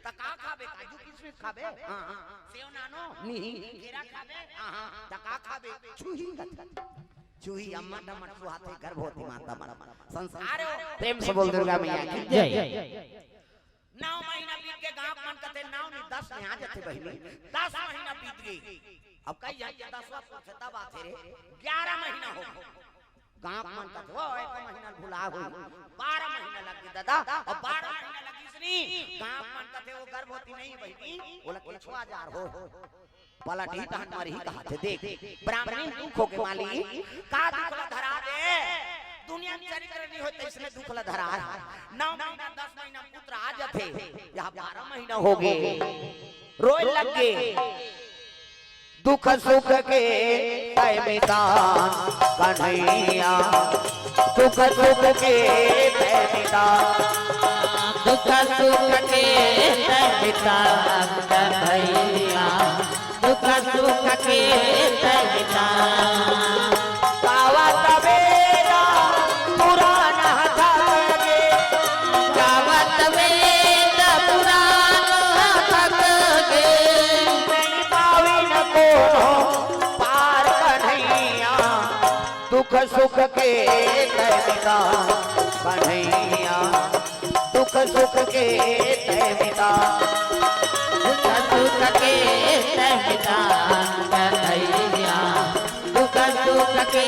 त का खाबे काजू किशमिश खाबे हां हां सेव नानो नहीं खीरा खाबे हां हां त का खाबे छुही चूही अम्मा टमट सुहाते गर्भवती माता मन संसार प्रेम से बोल दुर्गा मैया की जय 9 महीना बीत के गांव मन कहते 9 नहीं 10 में आ जाते बहिनी 10 महीना बीत गई अब कई जाए 10वां पूछे तब आते रे 11 महीना हो गांव मन कहते वो 1 महीना भुला हो 12 महीना लग गए दादा और 12 महीना लगी इसनी गांव मन कहते वो गर्भवती नहीं बहिनी बोला केछवा जार हो पलटी तहन मरी कहा थे देख ब्राह्मणी दुखों के माली का दुखला धरा दे दुनिया में चरित्र नहीं होते इसमें दुखला धरा 9 महीना 10 महीना पुत्र आ जाते यहाँ 12 महीना हो गए रोए लग गए दुख सुख के पैमितान कन्हैया दुख सुख के पैमितान दुख सुख के पैमितान कन्हैया दुख सुख के पैमितान गावत बेरा पुराना था लगे गावत वेद पुराण थक गे नहीं पावी न कोनो पार कन्हैया दुख सुख के पैमितान कन्हैया दुख सुख के पैमितान दुख सुख के पैमितान कन्हैया दुख सुख के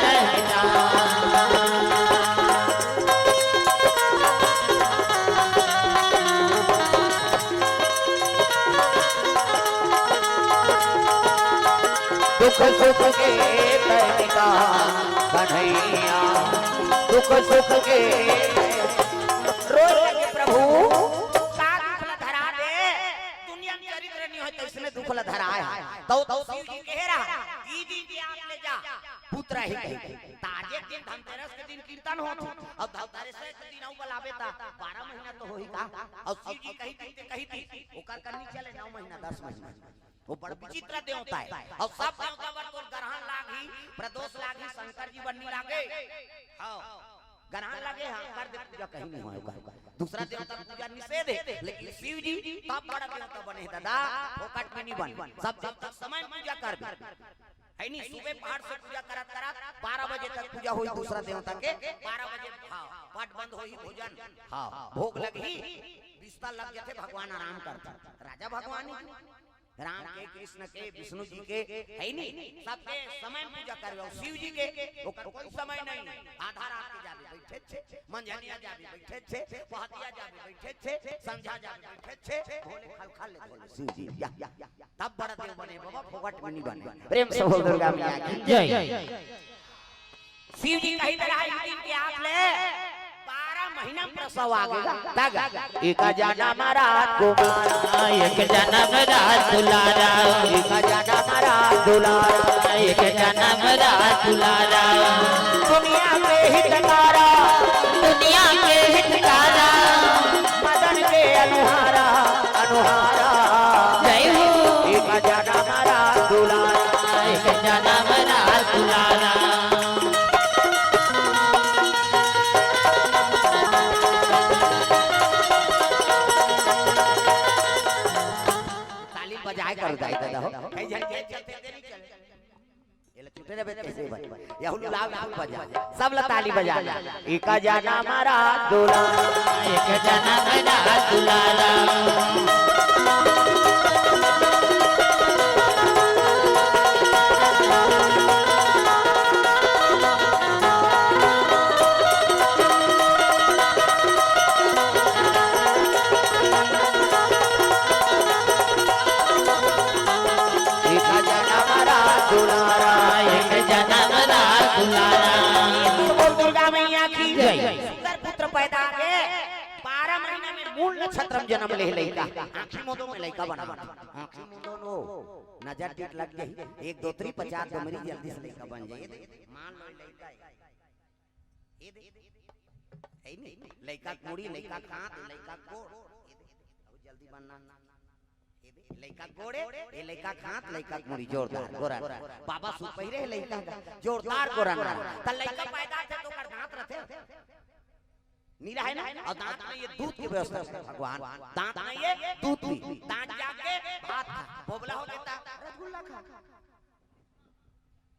पैमितान दुख सुख के पैमितान कन्हैया दुख सुख के रोए लगे प्रभु का दुखला धरा दे दुनिया में चरित्र नहीं होता इसमें दुखला धरा है तो शिव जी कह रहा दीदी जी आप ले जा पुत्र ही कहे ताजे दिन धनतेरस के दिन कीर्तन हो और धनतेरस के दिन औ बलावे ता 12 महीना तो होई का और शिव जी कही थी ओकर करनी चले 9 महीना 10 महीना वो बड़ विचित्र देवता है और सब देवता वर को ग्रहण लागी प्रदोष लागी शंकर जी बननी लागे हां ग्रहण लगे हां कर दे पूजा कहीं नहीं होगा दूसरा देवता पूजा निषेध है लेकिन शिव जी तब बड़ा देवता बने दादा फोकट में नहीं बन सब देवता समय पूजा कर है नहीं सुबह पहाड़ से पूजा करत 12 बजे तक पूजा हुई दूसरा देवता के 12 बजे हां पाठ बंद हुई भोजन हां भोग लगी बिस्तर लग गए थे भगवान आराम करते राजा भगवान राम के कृष्ण के विष्णु जी के है नहीं सबके समय पूजा करवे शिव जी के ओकर कोई समय नहीं आधा रात के जाबे बैठे छे मंझनिया जाबे बैठे छे पहतिया जाबे बैठे छे संध्या जाबे बैठे छे भोले खल ले बोले शिव जी तब बड़ा देव बने बाबा फोकट में नहीं बने प्रेम से बोल दुर्गा मैया की जय शिव जी कही तरह दिन के आप ले 12 महीना प्रसव आ गया दागा एक जनम रात कुमारा एक जनम रात दुलारा एक जनम रात दुलारा एक जनम रात दुलारा दुनिया के हितकारा दुनिया के हितकारा मदन के अनुहारा अनुहारा जय हो एक जनम रात दुलारा एक जनम रात दुलारा बजाए कर दाई दादा हो कई जन के चलते देरी चले ये ल छुटे रे कैसे भाई या हुलू लाव बजा सब ल ताली बजा एक जना मारा दुलारा एक जनम रात दुलारा पुत्र पैदा के 12 महीने में मूल नक्षत्र जन्म ले लइका आंखी मोदो में लइका बना आंखी मोदो नो नजर टिक लग गई 1 2 3 50 डमरी जल्दी से लइका बन जाए मान लो लइका है नहीं लड़का मुड़ी लड़का कांत लड़का गोड़ जल्दी बनना लड़का गोड़े ये लड़का कांत लड़का मुड़ी जोरदार गोरा बाबा सु पहिरे लड़का जोरदार गोरा ना त लड़का पैदा थे तो कर दांत रहते नीरा है ना और दांत में ये दूध की व्यवस्था है भगवान दांत में ये दूध भी दांत जाके भात खा बोबला हो देता रसगुल्ला खा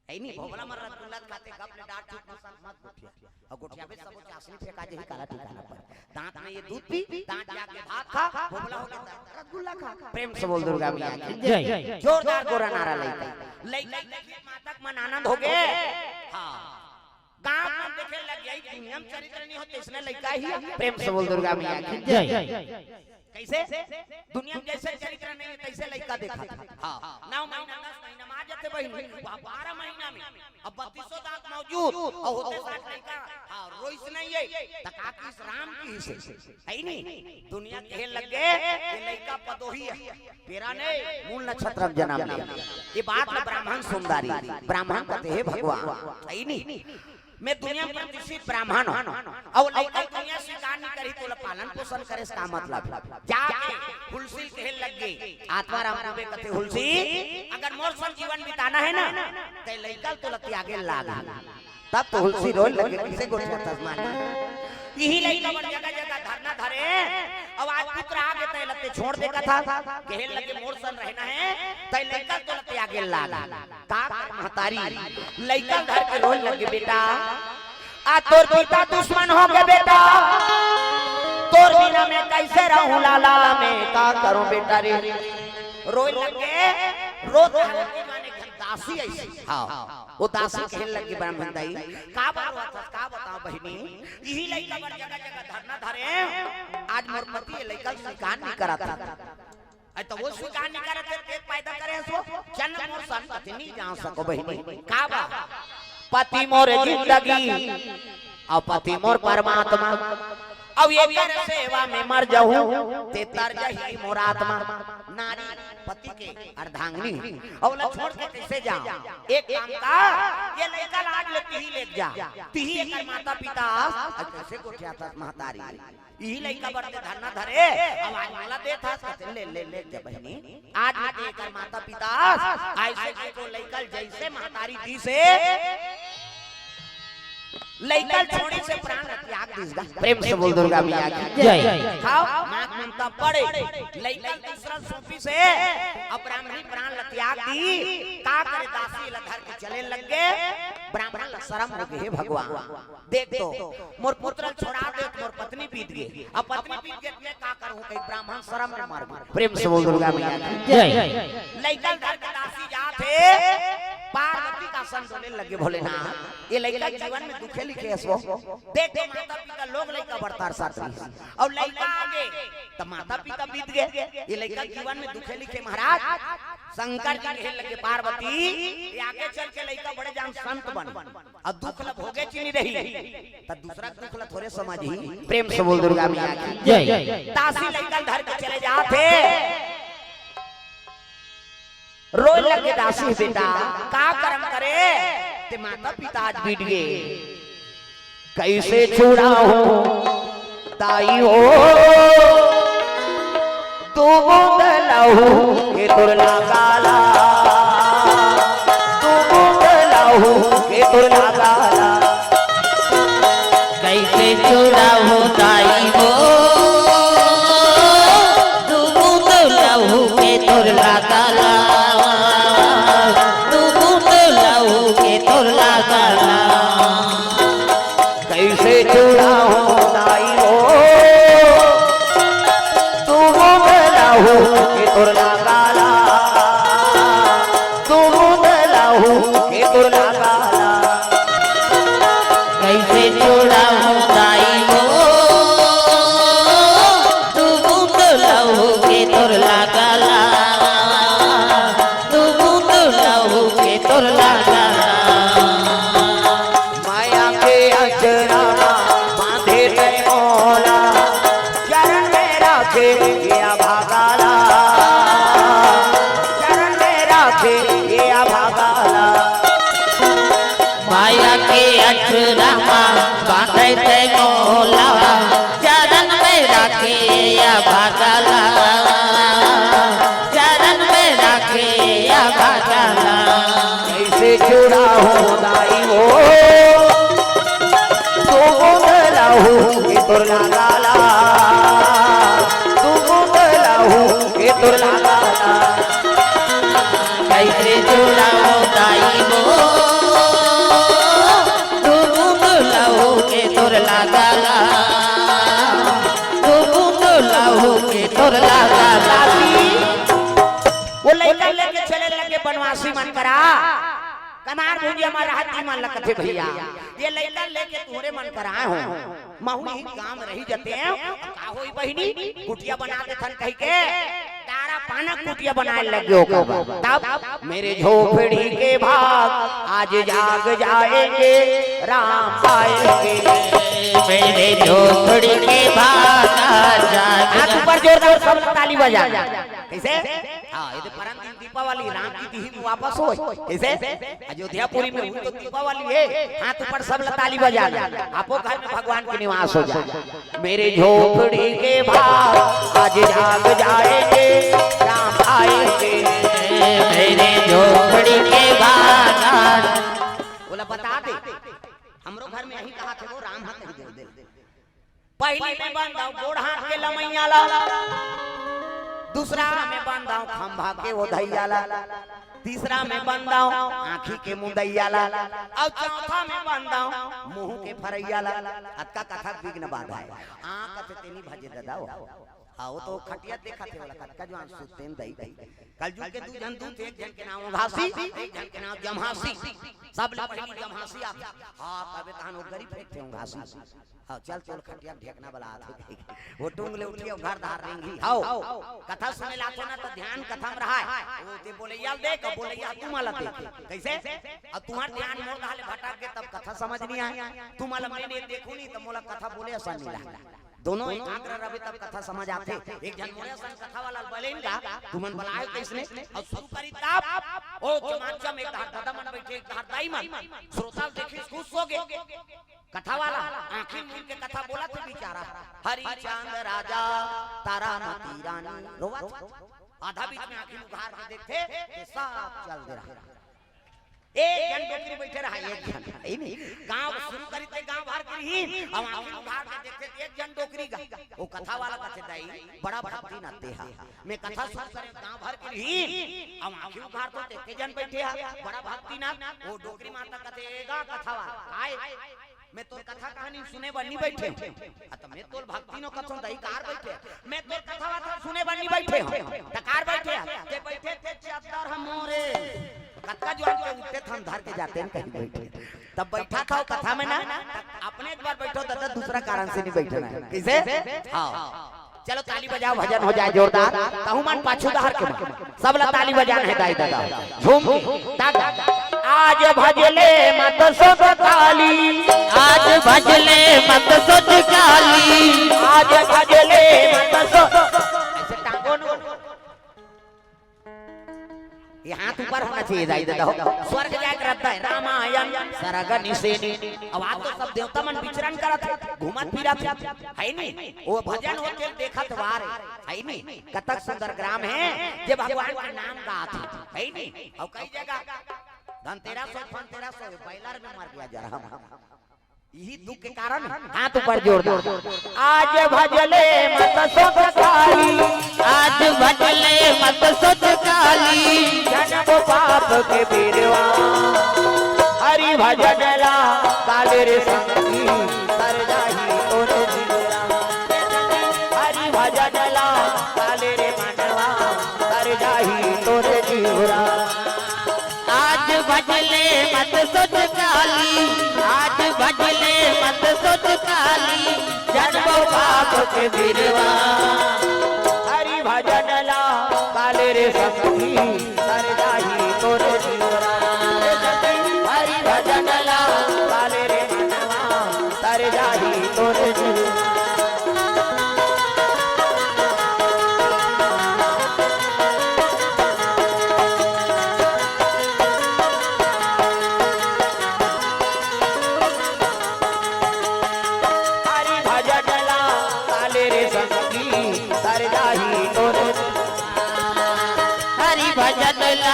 ऐ नहीं भोगला मर रसगुल्ला खाते कब ले डांट चुप मत गुठिया और गुठिया पे सब चासनी फेंका जे काला ठिकाना पर दांत में ये दूध पी दांत जाके भात खा भोगला हो जाता रसगुल्ला खा प्रेम से बोल दुर्गा मैया की जय जोरदार गोरा नारा लइका मातक मन आनंद हो गए हां गांव में देखे लग गई दुनिया में चरित्र नहीं होते इसने लइका ही प्रेम से बोल दुर्गा मैया की जय कैसे दुनिया में जैसे चरित्र नहीं है तैसे लइका देखा था हां 9 महीना 10 महीना में आ जाते बहन 12 महीना में अब 3200 दांत मौजूद और होते साथ लइका हां रोइस नहीं है तका की राम की से है नहीं दुनिया कहे लग गए ये लइका पदोही है तेरा नहीं मूल नक्षत्र जन्म लिया ये बात में ब्राह्मण सुंदरी ब्राह्मण कहते हैं भगवान है नहीं मैं दुनिया में प्रतिष्ठित ब्राह्मण हूं और लइका दुनिया स्वीकार नहीं करी तो पालन पोषण करे इसका मतलब जाके हुलसी कहे लग गई आत्माराम रूपे कहते हुलसी अगर मोर सन जीवन बिताना है ना ते लइका तो त्यागे लागा तब तो हुलसी रोल लगे किसे गोठिया तस्मान यही लइका बड़ जगह जगह धरना धरे अब आज पुत्र आगे ते लते छोड़ देगा था कहे लगे मोर सन रहना है ते लइका तो त्यागे लागा का महतारी लइका घर के रोल लगे बेटा आ तोर पिता दुश्मन हो के बेटा तोर बिना मैं कैसे रहूं लाला मैं का करूं बेटा रे रोए लगे रोत माने दासी ऐसी हां वो दासी कहने लगी ब्राह्मण दाई का बात का बताओ बहिनी यही लइका बड़ जगह जगह धरना धरे आज मोर पति लइका स्वीकार नहीं करा था तो वो स्वीकार नहीं करे थे पेट पैदा करे सो जन्म मोर संतति नहीं जान सको बहिनी का बा पति मोर जिंदगी और पति मोर परमात्मा अब ये कर सेवा में मर जाऊं ते तर जही मोर आत्मा नारी पति के अर्धांगिनी और ला छोड़ के कैसे जाऊं एक काम का ये लड़का लाज लेती ही ले जा तिही कर माता पिता कैसे कोठिया था महतारी यही लड़का बड़े धरना धरे आवाज वाला दे था ले ले ले जा बहनी आज कर माता पिता ऐसे को लड़का जैसे महतारी दी से लइका छोड़े से प्राण त्याग दीसगा प्रेम से बोल दुर्गा मैया की जय खाओ नाक ममता पड़े लइका दूसरा सूफी से ब्राह्मणी प्राण त्याग दी का करे दासी लधर के चले लग गए ब्राह्मण ला शर्म हो गए भगवान देख तो मोर पुत्र छोड़ा दे मोर पत्नी पीट गई अब पत्नी पीट गई मैं का करूं कई ब्राह्मण शर्म में मर गए प्रेम से बोल दुर्गा मैया की जय लइका घर के दासी जाते पार्वती का सन डोले लगे भोलेनाथ ये लइका जीवन में दुखे लिखे असो देखो माता पिता लोग लइका बड़तार साथ और लइका आगे तो माता पिता बीत गए ये लइका जीवन में दुखे लिखे महाराज शंकर जी कहे लगे पार्वती ये आगे चल के लइका बड़े जान संत बन और दुख लब होगे चीनी रही तब दूसरा दुख लब थोड़े समझ ही प्रेम से बोल दुर्गा मैया की जय तासी लइका धर के चले जाते रोए लगे दासी बेटा का कर्म करे ते माता पिता आज बीत गए कैसे छुड़ा हो ताई हो तू बदलाऊ के तुरला काला तू बदलाऊ के तुरला काला कैसे छुड़ा हो ताई हो तू बदलाऊ के तुरला काला कैसे छुड़ा हो ताई हो तू बदलाऊ के तुरला काला तू बदलाऊ के तुरला काला कैसे छुड़ा हो ताई हो तू बदलाऊ के तुरला काला तू बदलाऊ के तुरला काला माया के अचरा बांधे ते मोला चरण में राखे गया भागाला हो दाई हो तू गुंदला हो के तोर लगाला तू गुंदला हो के तोर लगाला कैसे जोड़ा हो दाई हो तू गुंदला हो के तोर लगाला तू गुंदला हो के तोर लगाला वो लड़का लेके चले लगे बनवासी मन करा कमार भूजी हमारा हाथी मन लगते भैया ये लड़का लेके तोरे मन कराए हो महू ही काम रही जते हैं का होई बहिनी कुटिया बना दे थन कह के तारा पाना कुटिया बनाए लगे हो तब मेरे झोपड़ी के भाग आज जाग जाएंगे राम आएंगे मेरे झोपड़ी के भाग आज जाग हाथ ऊपर जोरदार सब ताली बजा कैसे हां ये तो परम दिन दीपावली राम की दी वापस हो कैसे अयोध्यापुरी में हुई तो दीपावली है हाथ ऊपर सब ताली बजा आपो घर में भगवान के निवास हो जाए मेरे झोपड़ी के भाग आज जाग जाएंगे राम आएंगे मेरे झोपड़ी के भाग बोला बता दे हमरो घर में यही कहा थे वो राम हाथ दे पहली में बंदाओ गोड़ हाथ के लमैया ला दूसरा में बंदाओ खंभा के वो धैया ला तीसरा में बंदाओ आंखी के मुंदैया ला और चौथा में बंदाओ मुंह के फरैया ला अतका कथा विघ्न बाधा है आंख से तेनी भजे ददाओ आओ तो खटिया देखा थे वाला कटका जो सुतेन दई कलजुग के दू जन दूत एक जन के नाम घासी एक जन के नाम जमहासी सब लोग पहली जमहासी आ हां कबे कहां गरीब फेंकते हो घासी हां चल चल खटिया ढेकना वाला आथे वो टुंगले उठियो घर धार रेंगी हां कथा सुने लाते ना तो ध्यान कथा में रहा है वो ते बोलैया देख बोलैया तू माला देख कैसे और तुम्हार ध्यान मोर डाले भटक के तब कथा समझ नहीं आए तू माला मैंने देखू नहीं तो मोला कथा बोले आसान नहीं लगा दोनों एकाग्र रहे तब कथा समझ आते एक जन मोरे सन कथा वाला बोलेन का तुमन बनाए किसने और शुरू करी तब ओ चमाचम एक दादा मन बैठे एक दाई मन श्रोता देखे खुश हो गए कथा वाला आंखें मूंद के कथा बोला थे बेचारा हरि चांद राजा तारा मती रानी रोवा आधा बीच में आंखें उघार के देखते कि सब चल दे रहा एक जन डोकरी बैठे रहा एक जन है नहीं गांव शुरू करी थे गांव भर के ही हम आंखें उघार के देखते एक जन डोकरी का वो कथा वाला कथे दाई बड़ा भक्ति न तेहा मैं कथा शुरू करे गांव भर के ही हम आंखें उघार तो देखते जन बैठे है बड़ा भक्ति ना वो डोकरी माता कथेगा कथा वाला आए मैं तो कथा कहानी सुने बनी बैठे तो मैं तो भक्ति नो कथन दई कार बैठे मैं तो कथा वाथा सुने बनी बैठे टकार बैठे ते बैठे थे चादर हमोरे कथा जो के उठते थम धर के जाते हैं कहीं बैठे तब बैठा था कथा में ना अपने एक बार बैठो दादा दूसरा कारण से नहीं बैठना है कैसे हां चलो ताली बजाओ भजन हो जाए जोरदार कहूं मन पाछू दहर के सब ला ताली बजाना है दाई दादा झूम के आज भजले मत सोच काली आज भजले मत सोच काली आज भजले मत सोच ऐसे टांगो न ये हाथ ऊपर होना चाहिए दाई दादा स्वर्ग जाए करता है रामायण सरग निसेनी अब आप तो सब देवता मन विचरण करत है घूमत फिरत है नहीं वो भजन होते देखत वार है नहीं कतक सुंदर ग्राम है जे भगवान के नाम गात है नहीं और कई जगह धनतेरस और फनतेरस बैलर में मार दिया जा रहा यही दुख के कारण हाथ ऊपर जोर दो आज भजले मत सोच काली आज भजले मत सोच काली जन्म पाप के बीरवा हरि भजन ला काले रे संगी तर जाही तोरे जीरा हरि भजन ला काले रे मनवा तर जाही तोरे जीरा आज भजले मत सोच काली आज भजले मत सोच काली जन्म पाप के बीरवा हरि भजन ला काले रे संगी तर जाही तोरे जीरा हरि भजन ला काले रे मनवा तर जाही तोरे जीरा हरि भजन ला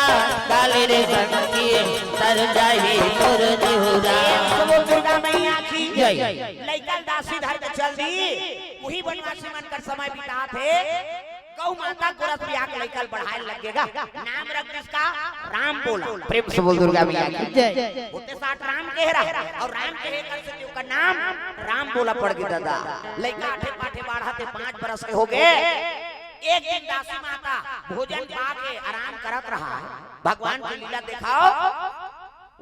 काले रे संगी कर जाए तोर निहुरा बोल दुर्गा मैया की जय। लइका दासी धर के चल दी वही बनवासी मन कर समय बिता थे गौ माता गोरख बिया के लइका बढ़ाए लगेगा नाम रख इसका राम बोला प्रेम से बोल दुर्गा मैया की जय। होते साथ राम कह रहा और राम कहे कर से उसका नाम राम बोला पड़ गया दादा लइका आठे पाठे बढ़ाते 5 बरस के हो गए एक दिन दासी माता भोजन खा के आराम करत रहा भगवान की लीला दिखाओ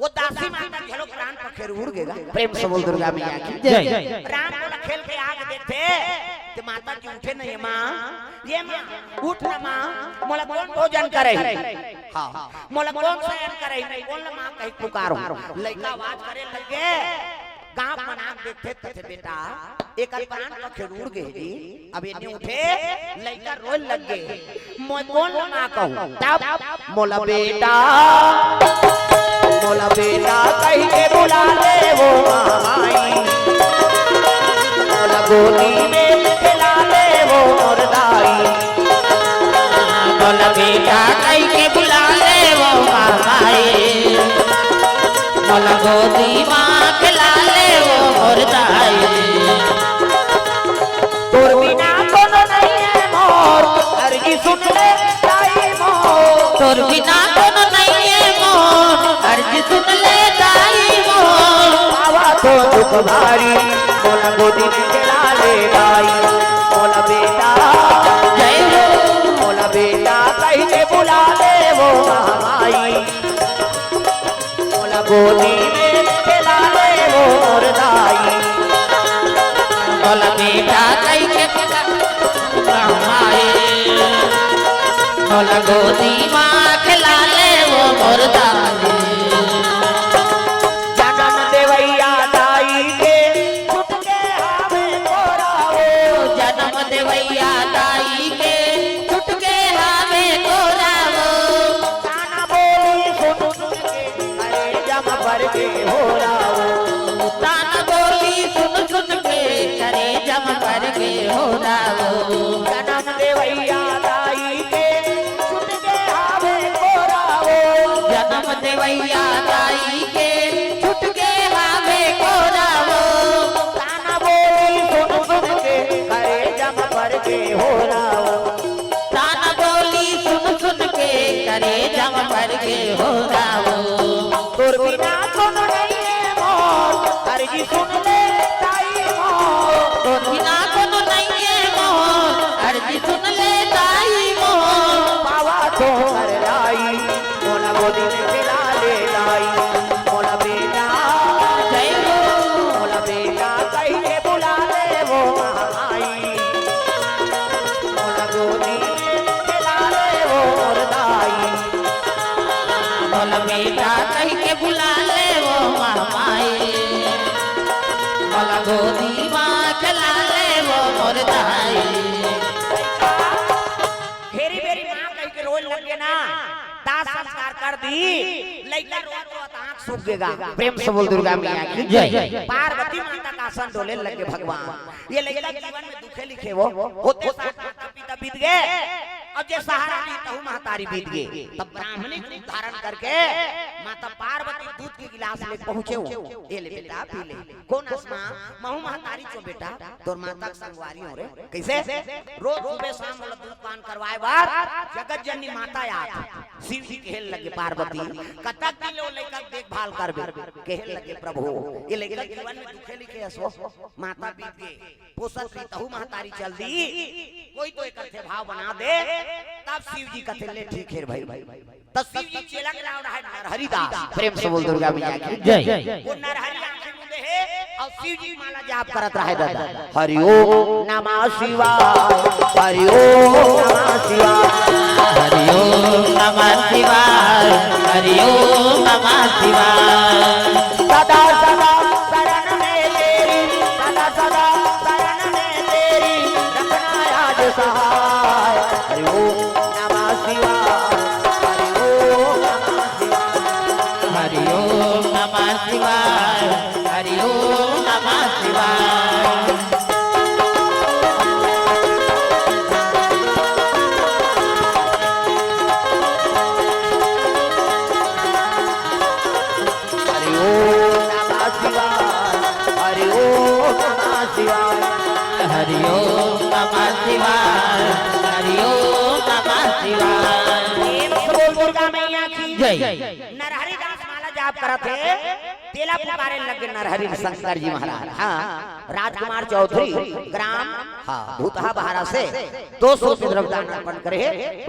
वो दासी माता झलो प्राण पर खेर उड़ गएगा प्रेम से बोल दुर्गा मैया की जय। राम बोला खेल के आगे देखते तो माता जी उठे नहीं माँ ये माँ उठ ना माँ मोला कौन भोजन करे हाँ मोला कौन शयन करे नहीं बोल ना माँ कहीं पुकारो लड़का आवाज करे लगे गांव बना देखते थे बेटा एक प्राण पर खेर उड़ गए जी अब ये नहीं उठे लड़का रोए लग गए मैं कौन माँ कहूँ तब मोला बेटा कहीं के बुला ले वो माई मोला गोदी में खिला ले वो मुर्दाई बोला बेटा कहीं के बुला ले वो माई बोला गोदी माँ खिला ले वो मुर्दाई तोर बिना कोनो नहीं है मोर अर्जी सुन ले दाई मोर तोर बिना कोनो नहीं है मोर अर्जी सुन ले दाई मोर आवा तो दुख भारी मोला गोदी में खिला ले दाई मोला बेटा जय हो मोला बेटा कहीं के बुला ले वो माई मोला गोदी में खिला ले वो मुर्दाई बोला बेटा कहीं के माए बोला गोदी माँ खिला ले वो मुर्दाई जन्म देवैया दाई के छुट के हावे कोराओ जन्म देवैया दाई के छुट के हावे तोरावो गाना बोली सुन सुन के अरे जम पर के हो राओ तान बोली सुन सुन के करे जम कर के हो रावो जन्म देवैया दाई के छुट के हावे कोराओ जन्म देवैया दाई के छुट के हावे कोरावो गाना बोली सुन सुन के अरे जम पर के हो राओ तान बोली सुन सुन के करे जम कर के हो रावो तोर बिना कोनो नहीं है मोर अर्जी सुन ले दाई मोर तो बिना कोनो नहीं है मोर अर्जी सुन ले दाई मोर पावा तो कर लाई मोला गोदी में खिला ले लाई मोला बेटा जय हो मोला बेटा कहीं के बुला ले वो आई मोला गोदी में खिला ले वो मुर्दाई बोला बेटा कहीं के बुला ले वो माई बोला गोदी माँ खिला ले वो मुर्दाई फेरी फेरी मां कहीं के रोल लग गया ना दास संस्कार कर दी लइका रोत रोत आंख सूख गएगा प्रेम से बोल दुर्गा मैया की जय। पार्वती माता का आसन डोले लगे भगवान ये लइका के जीवन में दुखे लिखे वो होते साथ माता पिता बीत गए अब जे सहारा दी तहु महतारी बीत गए तब ब्राह्मणी रूप धारण करके माता पार्वती दूध के गिलास ले पहुंचे हो ये ले बेटा पी ले कौन आसमा महू महतारी चो बेटा तोर माता के संगवारी हो रे कैसे रोज सुबह शाम वाला दूध पान करवाए बार जगत जननी माता याद शिव जी कहल लगे पार्वती कतक किलो लेकर देखभाल करबे कहल लगे प्रभु ये लेकर जीवन में दुखे लिखे असो माता बीत गए पोसत भी तहु महतारी चल दी कोई तो एक अर्थे भाव बना दे तब शिव जी कहते ले ठीक है भाई तब शिव जी चेला के नाम रहा नरहरिदास प्रेम से बोल दुर्गा मैया की जय। वो नरहरि आंखें मूंदे है और शिव जी माला जाप करत रहे दादा हरि ओम नमः शिवाय हरि ओम नमः शिवाय हरि ओम नमः शिवाय हरि ओम नमः शिवाय सदा सदा शरण में तेरी सदा सदा शरण में तेरी रखना याद सहाय हरि ओम नमः शिवाय हरि ओम नमः शिवाय हरि ओम नमः शिवाय हरि ओम नमः शिवाय हरि ओम नमः शिवाय, हरि ओम नमः शिवाय। बोल दुर्गा मैया की जय। नरहरि दास माला जाप करत है, तेला पुकारे लगे नरहरि शंकर जी महाराज। हाँ, राजकुमार चौधरी ग्राम भूतहा बहारा से 200 रुपये द्रव्यदान अर्पण करे,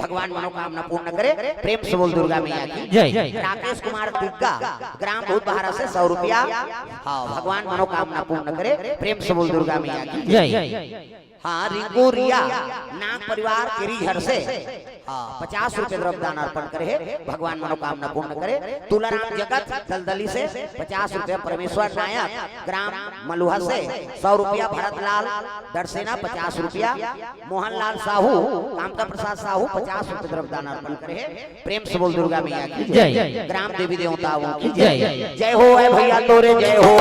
भगवान मनोकामना पूर्ण करे। प्रेम से बोल दुर्गा मैया की जय। राकेश कुमार तिग्गा ग्राम भूत बहारा से 100 रुपया, हाँ, भगवान मनोकामना पूर्ण करे। प्रेम से बोल दुर्गा मैया की जय। हाँ, रिंकू रिया नाग परिवार केरीहर से 50 रुपये द्रव्यदान अर्पण करे, भगवान मनोकामना पूर्ण करे। तुलाराम जगत दलदली से 50 रुपये, परमेश्वर नायक ग्राम मलुहा से 100 रुपया, भरतलाल दरसेना 50 रुपया, मोहनलाल साहू कामता प्रसाद साहू 50 रुपये द्रव्यदान अर्पण करे। प्रेम से बोल दुर्गा मैया की जय। ग्राम देवी देवताओं की जय। जय हो भैया तोरे जय हो,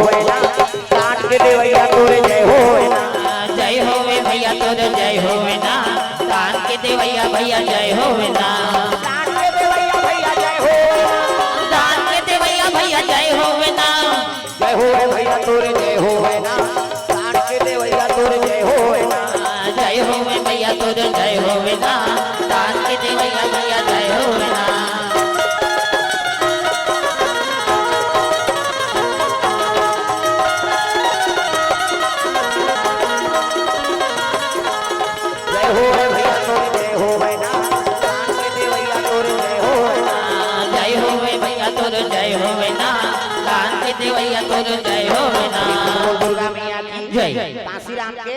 काट के दे भैया तोरे जय हो, जय होवे भैया तोरे जय होवे ना, दान के देवैया भैया जय होवे ना, दान के देवैया भैया जय हो, दान के देवैया भैया जय होवे ना, जय हो भैया तोरे जय होवे ना, दान के देवैया तोरे जय होवे ना, जय होवे भैया तोरे जय होवे ना, दान के देवैया भैया जय होवे ना। जय होवे ना, दान के देवैया तोरे जय होवे ना। दुर्गा मैया की जय। काशीराम के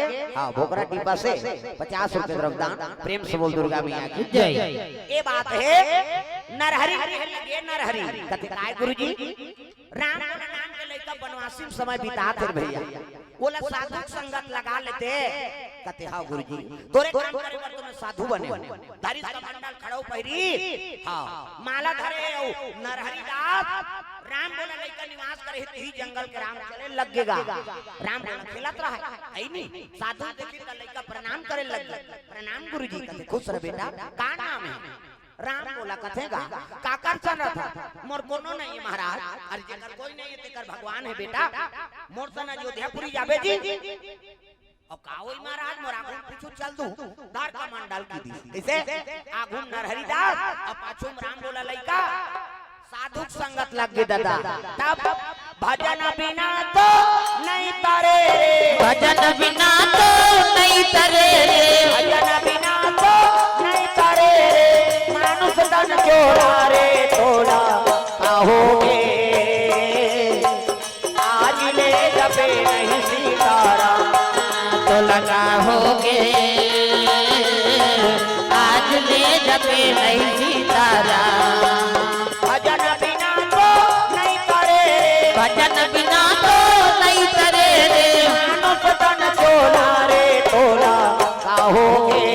भोकरा टीपा से 50 रुपये द्रव्यदान। प्रेम से बोल दुर्गा मैया की जय। ये बात है नरहरि लगे नरहरि कथे काय गुरुजी राम के नाम के लइका बनवासी में समय बिता थे भैया, बोला साधु संगत लगा लेते। कथे हाँ गुरुजी तोरे काम करे पर तुम साधु बने, धारित का मंडल खड़ो पहिरी, हाँ, माला धरे नरहरि दास राम बोला लइका निवास करे ही जंगल के राम चले लगेगा। राम बोला खेलत रहा है नहीं, साधु देखी त लइका प्रणाम करे लग, प्रणाम गुरुजी। कथे खुश रह बेटा, का नाम है? राम बोला कथेगा काकर चल रहा था, मोर कोनो नहीं है महाराज, अरे जेकर कोई नहीं है तेकर भगवान है बेटा, मोर सन अयोध्यापुरी जाबे जी। अब का होई महाराज, मोर आगू पीछू चल दू दार का मंडल की दी कैसे आगू नरहरि दास अब पाछू राम बोला लइका साधु संगत लग गए दादा। तब भजन बिना तो नहीं तारे, भजन बिना तो नहीं तरे, भजन बिना तो नहीं तारे, मानुष तन चोरा रे थोड़ा कहोगे, आज ले जबे नहीं सीताराम तो लगा होगे, आज ले जबे नहीं सीताराम। भजन बिना तो नहीं करे, भजन बिना तो नहीं तरे, मानुष तन चोरा रे थोड़ा कहोगे,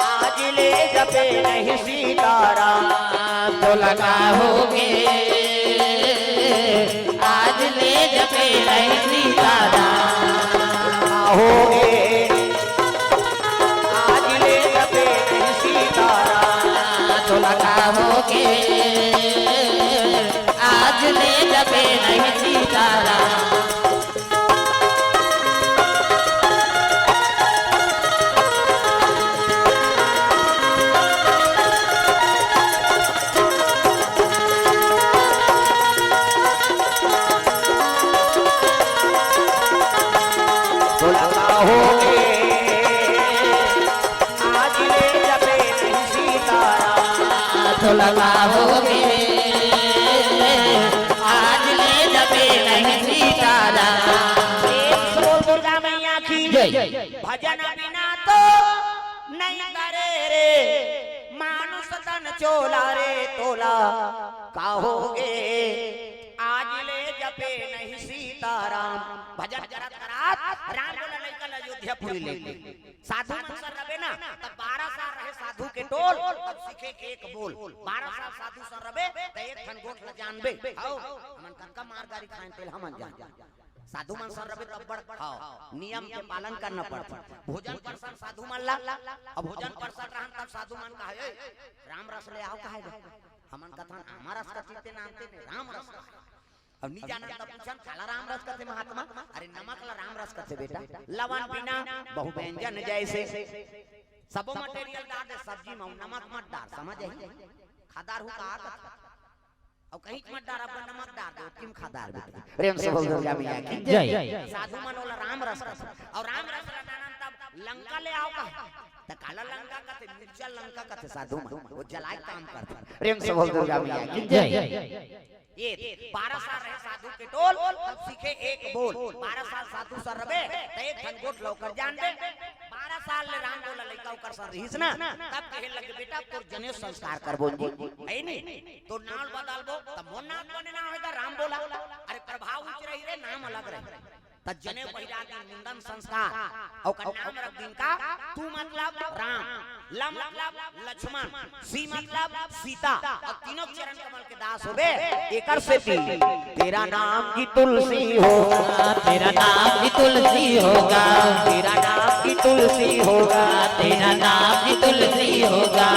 आज ले जबे नहीं सीताराम तो लगा होगे, आज ले जबे नहीं सीताराम। कहोगे, आज ले जबे नहीं सीताराम तो लगा होगे, आज ले जबे नहीं सीताराम। तो लगा होगे, आज ले जबे नहीं सीताराम। दुर्गा मैया की जय। भजन बिना तो नहीं करे रे, मानुष तन चोला रे तोला कहोगे, आज ले जपे नहीं सीताराम। भजन करत करात राम बोला लइका अयोध्यापुरी ले साधु मंसर रबे ना तब 12 साल रहे साधु के टोल, तब सीखे एक बोल 12 साल साधु सर रबे त एक ठन गोठ ल जानबे आओ हमन कनका मार गारी खाए तेल हमन जान साधु मन सर रबे तब बड़ नियम के पालन करना पड़ता। भोजन परसन साधु मन ला अब भोजन परसन रहन तब साधु मन कहे राम रस ले आओ कहे हमन कथन हमारा रस कथते नामते ने राम रस अब नहीं जाना तब पूछन काला राम रस कथे महात्मा, अरे नमक ला राम रस कथे बेटा, लवण बिना बहु व्यंजन जैसे, सब मटेरियल डाल दे सब्जी में नमक मत डाल, समझ आई खादार हो का और कहीं मत डाल, अब नमक डाल दो किम खादार बेटा। प्रेम से बोल दुर्गा मैया की जय। साधु मनोला राम रस और राम रस तब लंका ले आओ का त काला लंका कथे मिर्चा लंका कथे साधु मन वो जलाए काम करते। प्रेम से बोल दुर्गा मैया की जय। ये 12 साल रहे साधु के टोल, तब सीखे एक बोल, 12 साल साधु सर रबे त एक घनकोट लौकर जान दे, 12 साल ले राम बोला लइका ओकर सर रहिस ना, तब कहे लगे बेटा तोर जने संस्कार करबो जी है नहीं तो नाम बदलबो तब मोर नाम बने ना होगा राम बोला, अरे प्रभाव उच रही रे नाम अलग रहे त जने पहिरा के मुंडन संस्कार और का नाम रख दिन का तू मतलब राम, ल मतलब लक्ष्मण, सी मतलब सीता और तीनों चरण कमल के दास होबे एकर से तेरा नाम की तुलसी होगा, तेरा नाम की तुलसी होगा, तेरा नाम की तुलसी होगा, तेरा नाम की तुलसी होगा।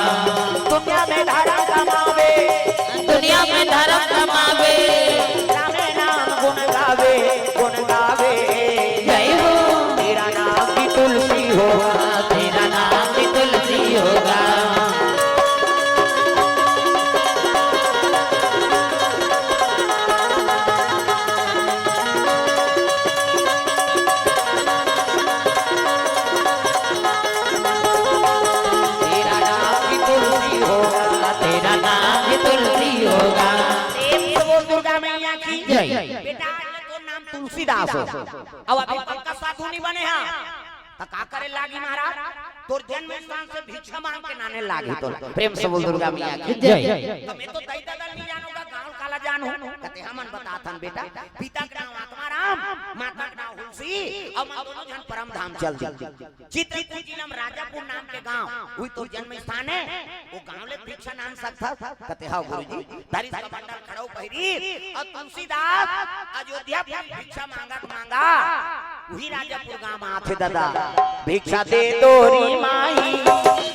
दुनिया में धर्म कमावे, दुनिया में धर्म कमावे, राम नाम गुण गावे, गुण गावे जय हो। तेरा नाम की तुलसी होगा, तेरा नाम की तुलसी होगा। तेरा नाम की तुलसी होगा, तेरा नाम की तुलसी होगा। प्रेम से बोल दुर्गा मैया की जय। बेटा तो नाम तुलसीदास हो अब अभी पक्का साधु नहीं बने हैं तो का करे लागी महाराज तोर जन्म स्थान से भिक्षा मांग के नाने लागी तो प्रेम से बोल दुर्गा मैया की जय। तो मैं तो दई ददल नहीं जानूंगा गांव काला जानू कहते हमन बताथन बेटा पिता का नाम आत्माराम माता का नाम हुलसी और हम दोनों जन परम धाम चल चित्रकूट जिला में राजापुर नाम के गांव वही तो जन्म स्थान है वो गांव ले भिक्षा नाम सकता कहते हां गुरुजी दारी का बंडल खड़ाऊ पहिरी और तुलसीदास अयोध्या भिक्षा मांगा वही राजापुर गांव में आथे दादा भिक्षा दे तोरी माई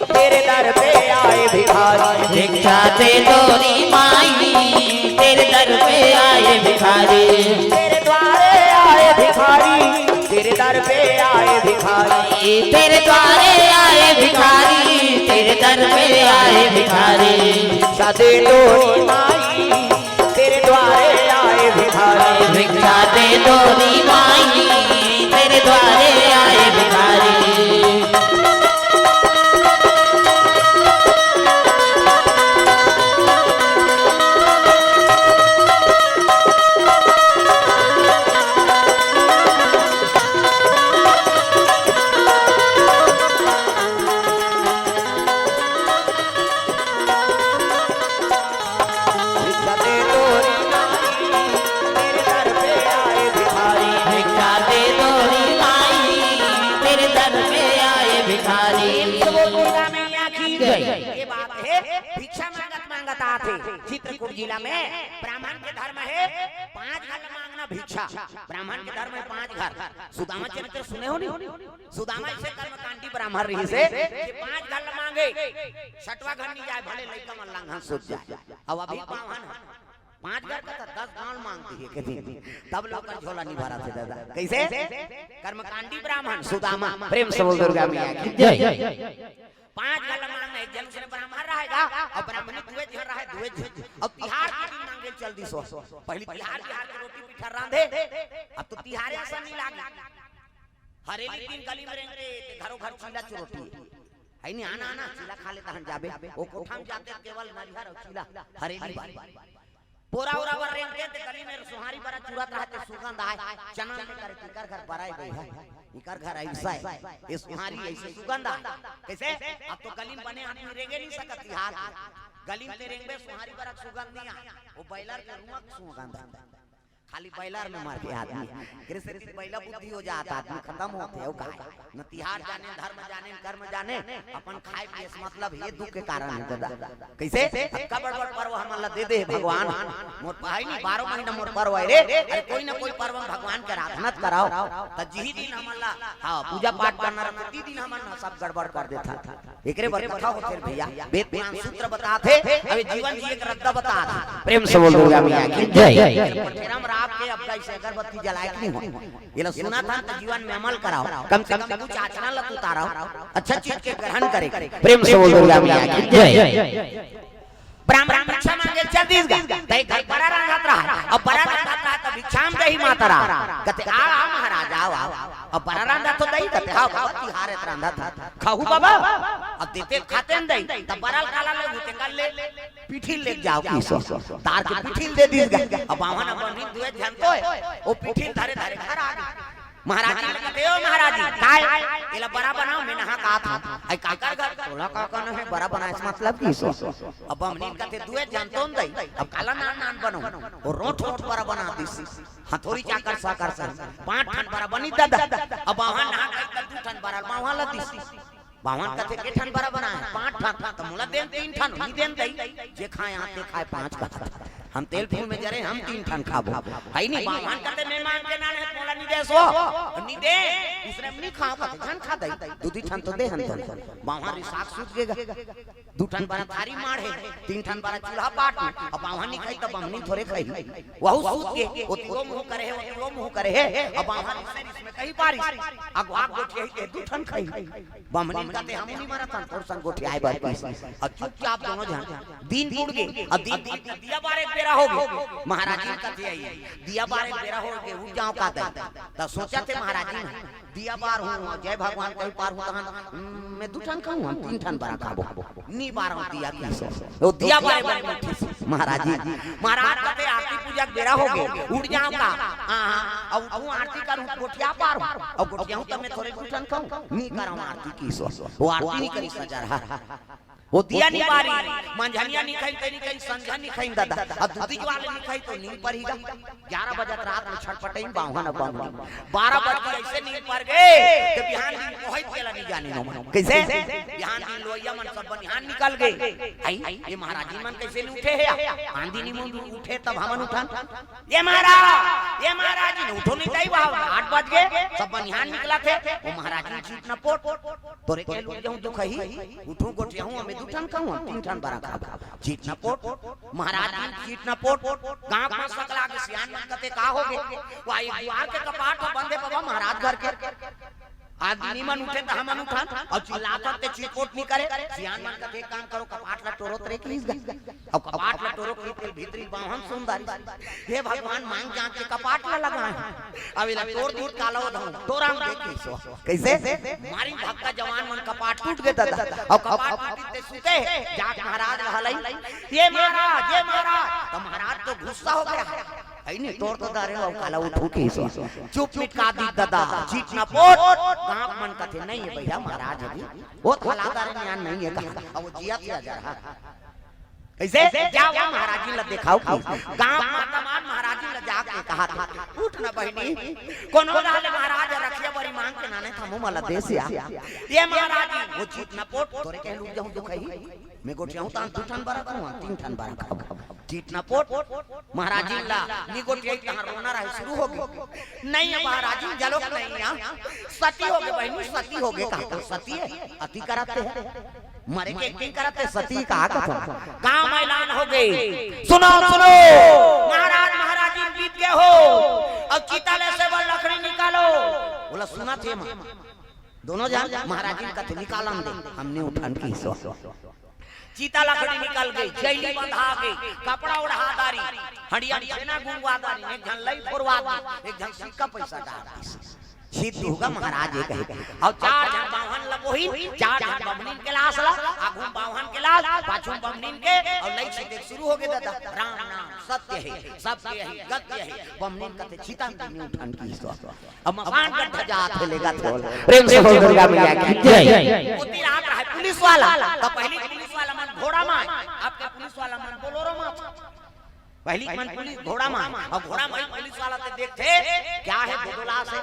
तेरे दर पे आए भिखारी, भिक्षा दे तोरी माई तेरे दर पे आए भिखारी, तेरे द्वारे आए भिखारी, तेरे दर पे आए भिखारी, तेरे द्वारे आए भिखारी, तेरे दर पे आए भिखारी। भिक्षा दे तोरी माई तेरे द्वारे आए भिखारी, भिक्षा दे तोरी माई तेरे द्वारे आए भिखारी। भिक्षा दे तोरी माई तेरे दर पे आए भिखारी, भिक्षा दे तोरी माई तेरे दर पे आए भिखारी। वो दुर्गा मैया की जय। ये बात है भिक्षा मांगत आते चित्रकूट जिला में ब्राह्मण के धर्म है 5 घर मांगना भिक्षा, ब्राह्मण के धर्म में 5 घर। सुदामा चरित्र सुने हो नहीं, सुदामा ऐसे कर्मकांडी ब्राह्मण रही से कि 5 घर मांगे 6वां घर नहीं जाए भले लइका मन लांघन सूझ जाए। अब अभी पावन 5 घर का 10 गांव मांगती है कहती तब लोग का झोला नहीं भरा थे दादा कैसे कर्मकांडी ब्राह्मण सुदामा प्रेम से बोल दुर्गा मैया की जय। 5 गल मांग एक जन से ब्राह्मण रहेगा और ब्राह्मणी दुए झर रहा है दुए झर अब तिहार के दिन मांगे चल दी सो पहले तिहार के रोटी पिठा रांधे अब तो तिहारे ऐसा नहीं लागे हरेली दिन गली में रहेंगे घरों घर चीला चुरोटी है नहीं आना आना चीला खा लेता हन जाबे वो कोठा में जाते केवल नरिहर और चीला हरेली पोरा उरा वर रेंगे ते गली में सुहारी बरा चुरत रहते सुगंध आए चना में करे तिकर घर बराई गई है इकर घर ऐसा है ये सुहारी ऐसे सुगंध आए कैसे अब तो गली में बने आदमी रेंगे नहीं सकत तिहार गली में रेंगे सुहारी बरा सुगंध नहीं आ वो बैलर के रुआ सुगंध खाली बैलर में मार के आदमी कृष्ण की बैला बुद्धि हो जाता आदमी खत्म होते हो का न तिहार जाने धर्म जाने कर्म जाने अपन खाए पिए से मतलब ये दुख के कारण है दादा कैसे कबड़ बड़ पर्व हमला दे दे भगवान मोर भाई नहीं 12 महीना मोर पर्व है रे अरे कोई ना कोई पर्व भगवान के आराधना कराओ त जी दिन हमला हां पूजा पाठ करना प्रति दिन हमन सब गड़बड़ कर देता एकरे बर कथा होते भैया वेद पुराण सूत्र बताते अबे जीवन जी एक रद्दा बता प्रेम से बोल दुर्गा मैया की जय आपके अब कैसे अगरबत्ती जलाए नहीं हो ये लोग सुना था तो जीवन में अमल कराओ कम से कम कुछ आचरण लग उतारो अच्छा चीज के ग्रहण करे प्रेम से बोल दुर्गा मैया की जय ब्राह्मण भिक्षा मांगे 40 दिन तई घर बड़ा रंगत रहा अब बड़ा रंगत रहा तो भिक्षाम दही मातरा कहते आ महाराज आओ अब बड़ा रंगा तो दही कहते हां भगवती हारे रंगा था खाहू बाबा अब देते खाते न दही तब बड़ा काला ले भूते का ले पिठिल ले जाओ किसो तार के पिठिल दे दी अब बावन बनी दुए जानतो है वो पिठिल धारे धारे घर आ महाराज जी कहते हो महाराज जी काय एला बड़ा बनाओ मैं नहा का था आई काकर घर तोला काका न है बड़ा बनाए मतलब किसो अब हमनी कहते दुए जानतो न दई अब काला नान नान बनो और रोट रोट बड़ा बना दिसी हथौड़ी चाकर साकर सा 5 ठन बड़ा बनी दादा अब वहां नहा का 2 ठन बड़ा वहां ला दिसी बावन कहते के ठन बड़ा बनाए 5 ठन तो मुला देन 3 ठन ही देन दई जे खाए आते खाए 5 का हम तेल फूल में जरे हम 3 ठन खाबो है नहीं बावन कहते मेहमान के नाने मोला नी देसो नी दे दूसरे में नहीं खाओ कहते ठन खा दई 2 ठन तो दे हन तो बावन रिसाक सूत गेगा 2 ठन बड़ा थारी मार है 3 ठन बड़ा चूल्हा पाट अब बावन नहीं खाई तो बमनी थोड़े खाई वहु सूत के वो मुंह करे है वो मुंह करे है अब बावन इसमें कहीं बारिश अब आग गोठी है 2 ठन खाई बमनी कहते हम नहीं मारा था और संग गोठी आए बात और चुपचाप दोनों जान दिन टूट गए अब दिन दिया बारे बेरा हो गए महाराज जी कहते आई दिया बारे बेरा हो गए उठ जाओ का तब सोचा थे महाराज जी दिया बार हूं जय भगवान कहीं पार हूं तहन मैं 2 ठन खाऊं हम 3 ठन बड़ा खाबो नी बार दिया की वो दिया बारे बैठे महाराज जी महाराज कहते आरती पूजा बेरा हो गए उठ जाओ का हां अब हूं आरती करूं गोठिया पार अब गोठिया तब मैं थोड़े 2 ठन खाऊं नी कराऊं आरती की वो आरती नहीं करी सजा रहा वो दिया नहीं बारी मंझनिया नहीं खाई तेरी कहीं संझा नहीं खाई दादा अब दूधी वाले नहीं खाई तो नींद पर ही 11 बजे रात में छटपटाई बावन बावन 12 बजे ऐसे नींद पर गए तो बिहान दिन कोई केला नहीं जाने नो कैसे बिहान दिन लोइया मन सब बिहान निकल गए आई ये महाराज जी मन कैसे नहीं उठे है आंधी नहीं मुंह उठे तब हमन उठान ये महाराज जी उठो नहीं ताई 8 बज गए सब बिहान निकला थे वो महाराज जी जीत न पोट तोरे के लुट जाऊं तो कही उठूं गोटिया हूं मैं 2 ठन खाऊं 3 ठन बड़ा खा जीत न पोट महाराज जी जीत न पोट गांव में सकला के सियान मन कते का हो गए वाई द्वार के कपाट बंदे बाबा महाराज घर के आदमी मन उठे त हमन उठान और चिल्लात ते चिपोट नहीं करे सियान मन कते काम करो कपाट ला टोरो तरे क्लीज अब कपाट ला टोरो की तेल भीतरी बाहन सुंदर हे भगवान मांग जांच के कपाट ला लगाए अब इला तोड़ दूर कालो तोराम देखी सो कैसे मारी भक्ता जवान मन कपाट टूट गए दादा और कपाट टूटते सुते जाक महाराज रहलाई ये महाराज तो महाराज तो गुस्सा हो गया है नहीं तोड़ तो दारे और काला उठू के सो चुप मिटका दी दादा जीत न पोट गांव मन कथे नहीं है भैया महाराज अभी वो थलादार ज्ञान नहीं है कहा अब वो जिया किया जा रहा कैसे जाओ महाराज जी ला दिखाओ गांव में तमाम महाराज जी ला जाके कहा था उठ न बहनी कोनो गाले महाराज रखिया बड़ी मांग के नाने था मुंह मला देश ये महाराज जी वो जीत न पोट तोरे के लूट जाऊं जो कही मैं गोटिया हूं ता 2 ठन बड़ा खाऊं 3 ठन बड़ा खाऊं जीत न पोट महाराज जी ला नी गोटिया कहां रोना रहे शुरू हो गई नहीं है महाराज जी जलो नहीं यहां सती हो गए बहनी सती हो गए कहा सती है अति कराते हैं मरे के एक्टिंग कराते सती कहा कथा गांव में ऐलान हो गई सुनो महाराज जी बीत गए हो अब चिताले से वो लकड़ी निकालो बोला सुना थे दोनों जान महाराज जी कथे निकालन दे हमने उठान की सो चीता लकड़ी निकल गई जैली बंधा गई कपड़ा उड़ा दारी हड़िया छेना गुंगवा दारी एक जन लई फोरवा एक जन सिक्का पैसा डाल सिद्ध होगा महाराज एक है और 4 जन बावन लगोही 4 जन बमनीन के लाश ला आगू बावन के लाश पाछू बमनीन के और लई से देख शुरू हो गए दादा राम नाम सत्य है सत्य है गत्य है बमनीन कहते चिता में उठान की सो अब मकान का ध्वजा फैलेगा प्रेम से बोल दुर्गा मैया की जय उती रात रहा पुलिस वाला तो पहले पुलिस वाला मन घोड़ा में आपके पुलिस वाला मन बोलेरो में पहली मन पुलिस घोड़ा मान और घोड़ा में पुलिस वाला ते देखते क्या है दोदोला से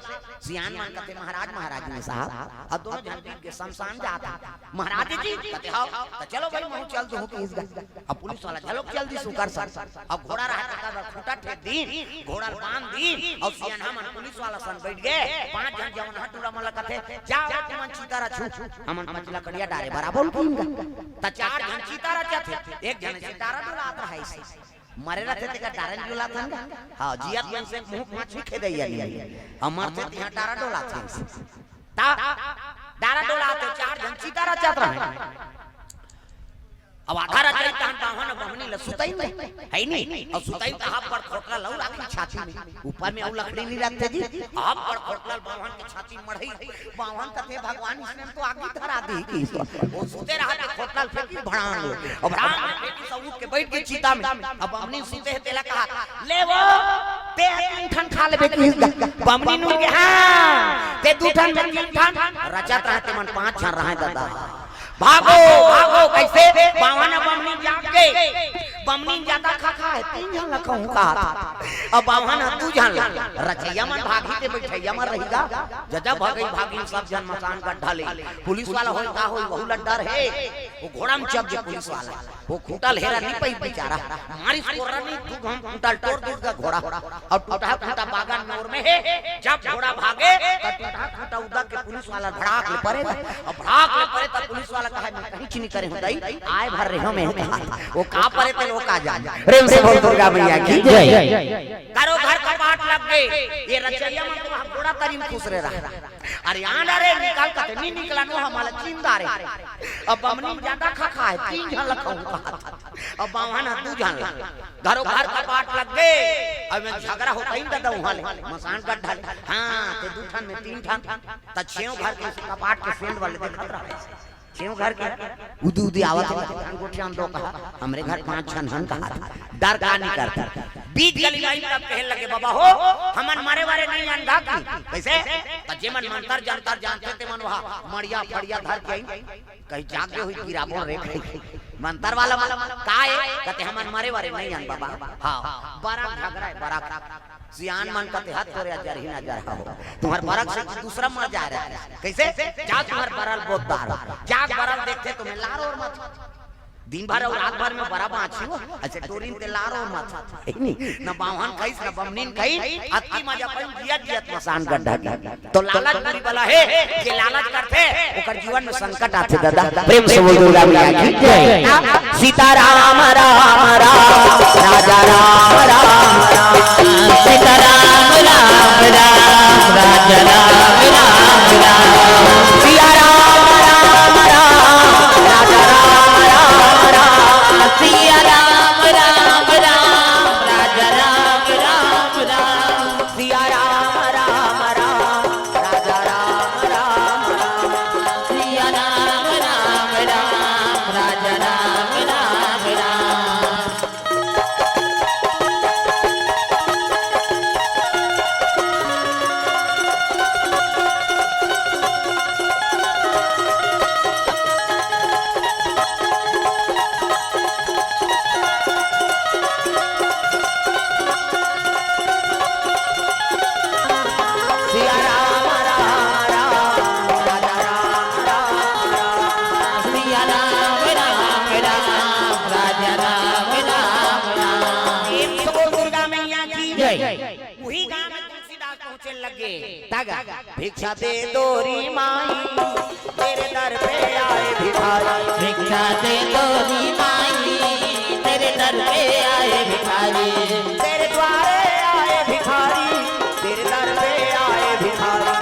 सियान मान कहते महाराज ने साहब अब दोनों जन के शमशान जाता महाराज जी कहते हां तो चलो भाई मैं चल दूं कि इस अब पुलिस वाला चलो जल्दी सुकर सर अब घोड़ा रहता का खूंटा ठेक दी घोड़ा बांध दी और सियान हम पुलिस वाला सन बैठ गए पांच जन जवन हटूरा मला कहते जाओ तुमन चीतारा छू हमन पचला कड़िया डारे बराबर किंगा त चार जन चीतारा चाथे एक जन चीतारा डरात रहा है मरे रहते ते का डारन डोला था हां जिया मन से मुंह पांच भी खेदैया नहीं हमर से यहां डारा डोला थे ता डारा डोला तो चार जन चीतारा चात रहे अब आधा रात तान बाहन बहनी ल सुताई है नहीं और सुताई तो आप पर खोटला लौ राखी छाती में ऊपर में औ लकड़ी नहीं रखते जी आप पर खोटला बाहन की छाती मढ़ई बाहन कथे भगवान इसने तो आगे धरा दी की वो सुते रहा के खोटला फेंकी भड़ान लो और भड़ान फेंकी सब उठ के बैठ के चीता में अब बमनी सुते है तेला कहा ले वो ते तीन ठन खा लेबे की बमनी नु के हां ते दू ठन में तीन ठन रचत रहते मन पांच ठन रहे दादा भागो भागो कैसे बावन बमनी जाग गए बमनी ज्यादा खा है तीन जन लखहू का अब बावन तू जान रचैया मन भागी ते बैठैया मन रहीगा जजा भागई भागी सब जन मकान का ढाले पुलिस वाला होई का होई बहु डर है वो घोड़ा में चढ़ गया पुलिस वाला वो खूंटा लहरा नहीं पई बेचारा हमारी कोरा नहीं तू हम खूंटा तोड़ देगा घोड़ा और टूटा खूंटा बागान मोर में है जब घोड़ा भागे तो टूटा खूंटा उदा के पुलिस वाला धड़ाक ले पड़े और भड़ाक ले पड़े तो पुलिस वाला कहा मैं कहीं चीनी करे हूं दई आए भर रहे हो मैं वो का परे ते वो का जा प्रेम से बोल दुर्गा मैया की जय करो घर कपाट लग गए ये रचैया मन तो घोड़ा तरीन खुश रह रहा अरे यहां रे निकाल के नहीं निकला नो हमारा चिंदारे अब बमनी ज्यादा खा है तीन जन लखहू अब बावना तू जान घरों घर कपाट लग गए अब मैं झगड़ा होता ही दादा वहां ले मसान का ढल हां ते दू ठन में तीन ठन त छेव घर के कपाट के फेंड वाले देखत रहा छेव घर के उदी उदी आवत है गोठियां दो कहा हमरे घर पांच छन हन कहा डर का नहीं करता बीच गली लाइन तब कहने लगे बाबा हो हमन मारे वारे नहीं अंधा की कैसे त जेमन मंतर जानतर जानते ते मन वहां मड़िया फड़िया धर के कहीं जागे हुई गिराबो रे मंतर वाला का है कहते हमन मारे वारे नहीं अन बाबा हां बड़ा झगड़ा है बड़ा सियान मन कहते हाथ तोरे अजर ही ना जा रहा हो तुम्हार बरक से दूसरा मर जा रहा है कैसे जा तुम्हार बरल बोतदार जा बरल देखते तुम्हें लार और मत दिन भर और रात भर में बड़ा बाछी हो अच्छा टोरिन ते लार और मत नहीं ना बावन कइस ना बमनीन कई अति मजा पर जियत मसान गड्ढा तो लालच पूरी वाला है जे लालच करते ओकर जीवन में संकट आते दादा प्रेम से बोल दुर्गा मैया की जय सीता राम राम राम राजा राम राम सीता राम राम राम राजा राम राम सिया राम राम राम राजा राम राम सिया राम राम राम राजा राम राम राम सिया राम राम राम राजा राम राम सिया राम राम राम राजा राम राम वही गांव में तुलसीदास पहुंचे लगे तागा भिक्षा दे दोरी माई तेरे दर पे आए भिखारी भिक्षा दे दोरी माई तेरे दर पे आए भिखारी तेरे द्वारे आए भिखारी तेरे दर पे आए भिखारी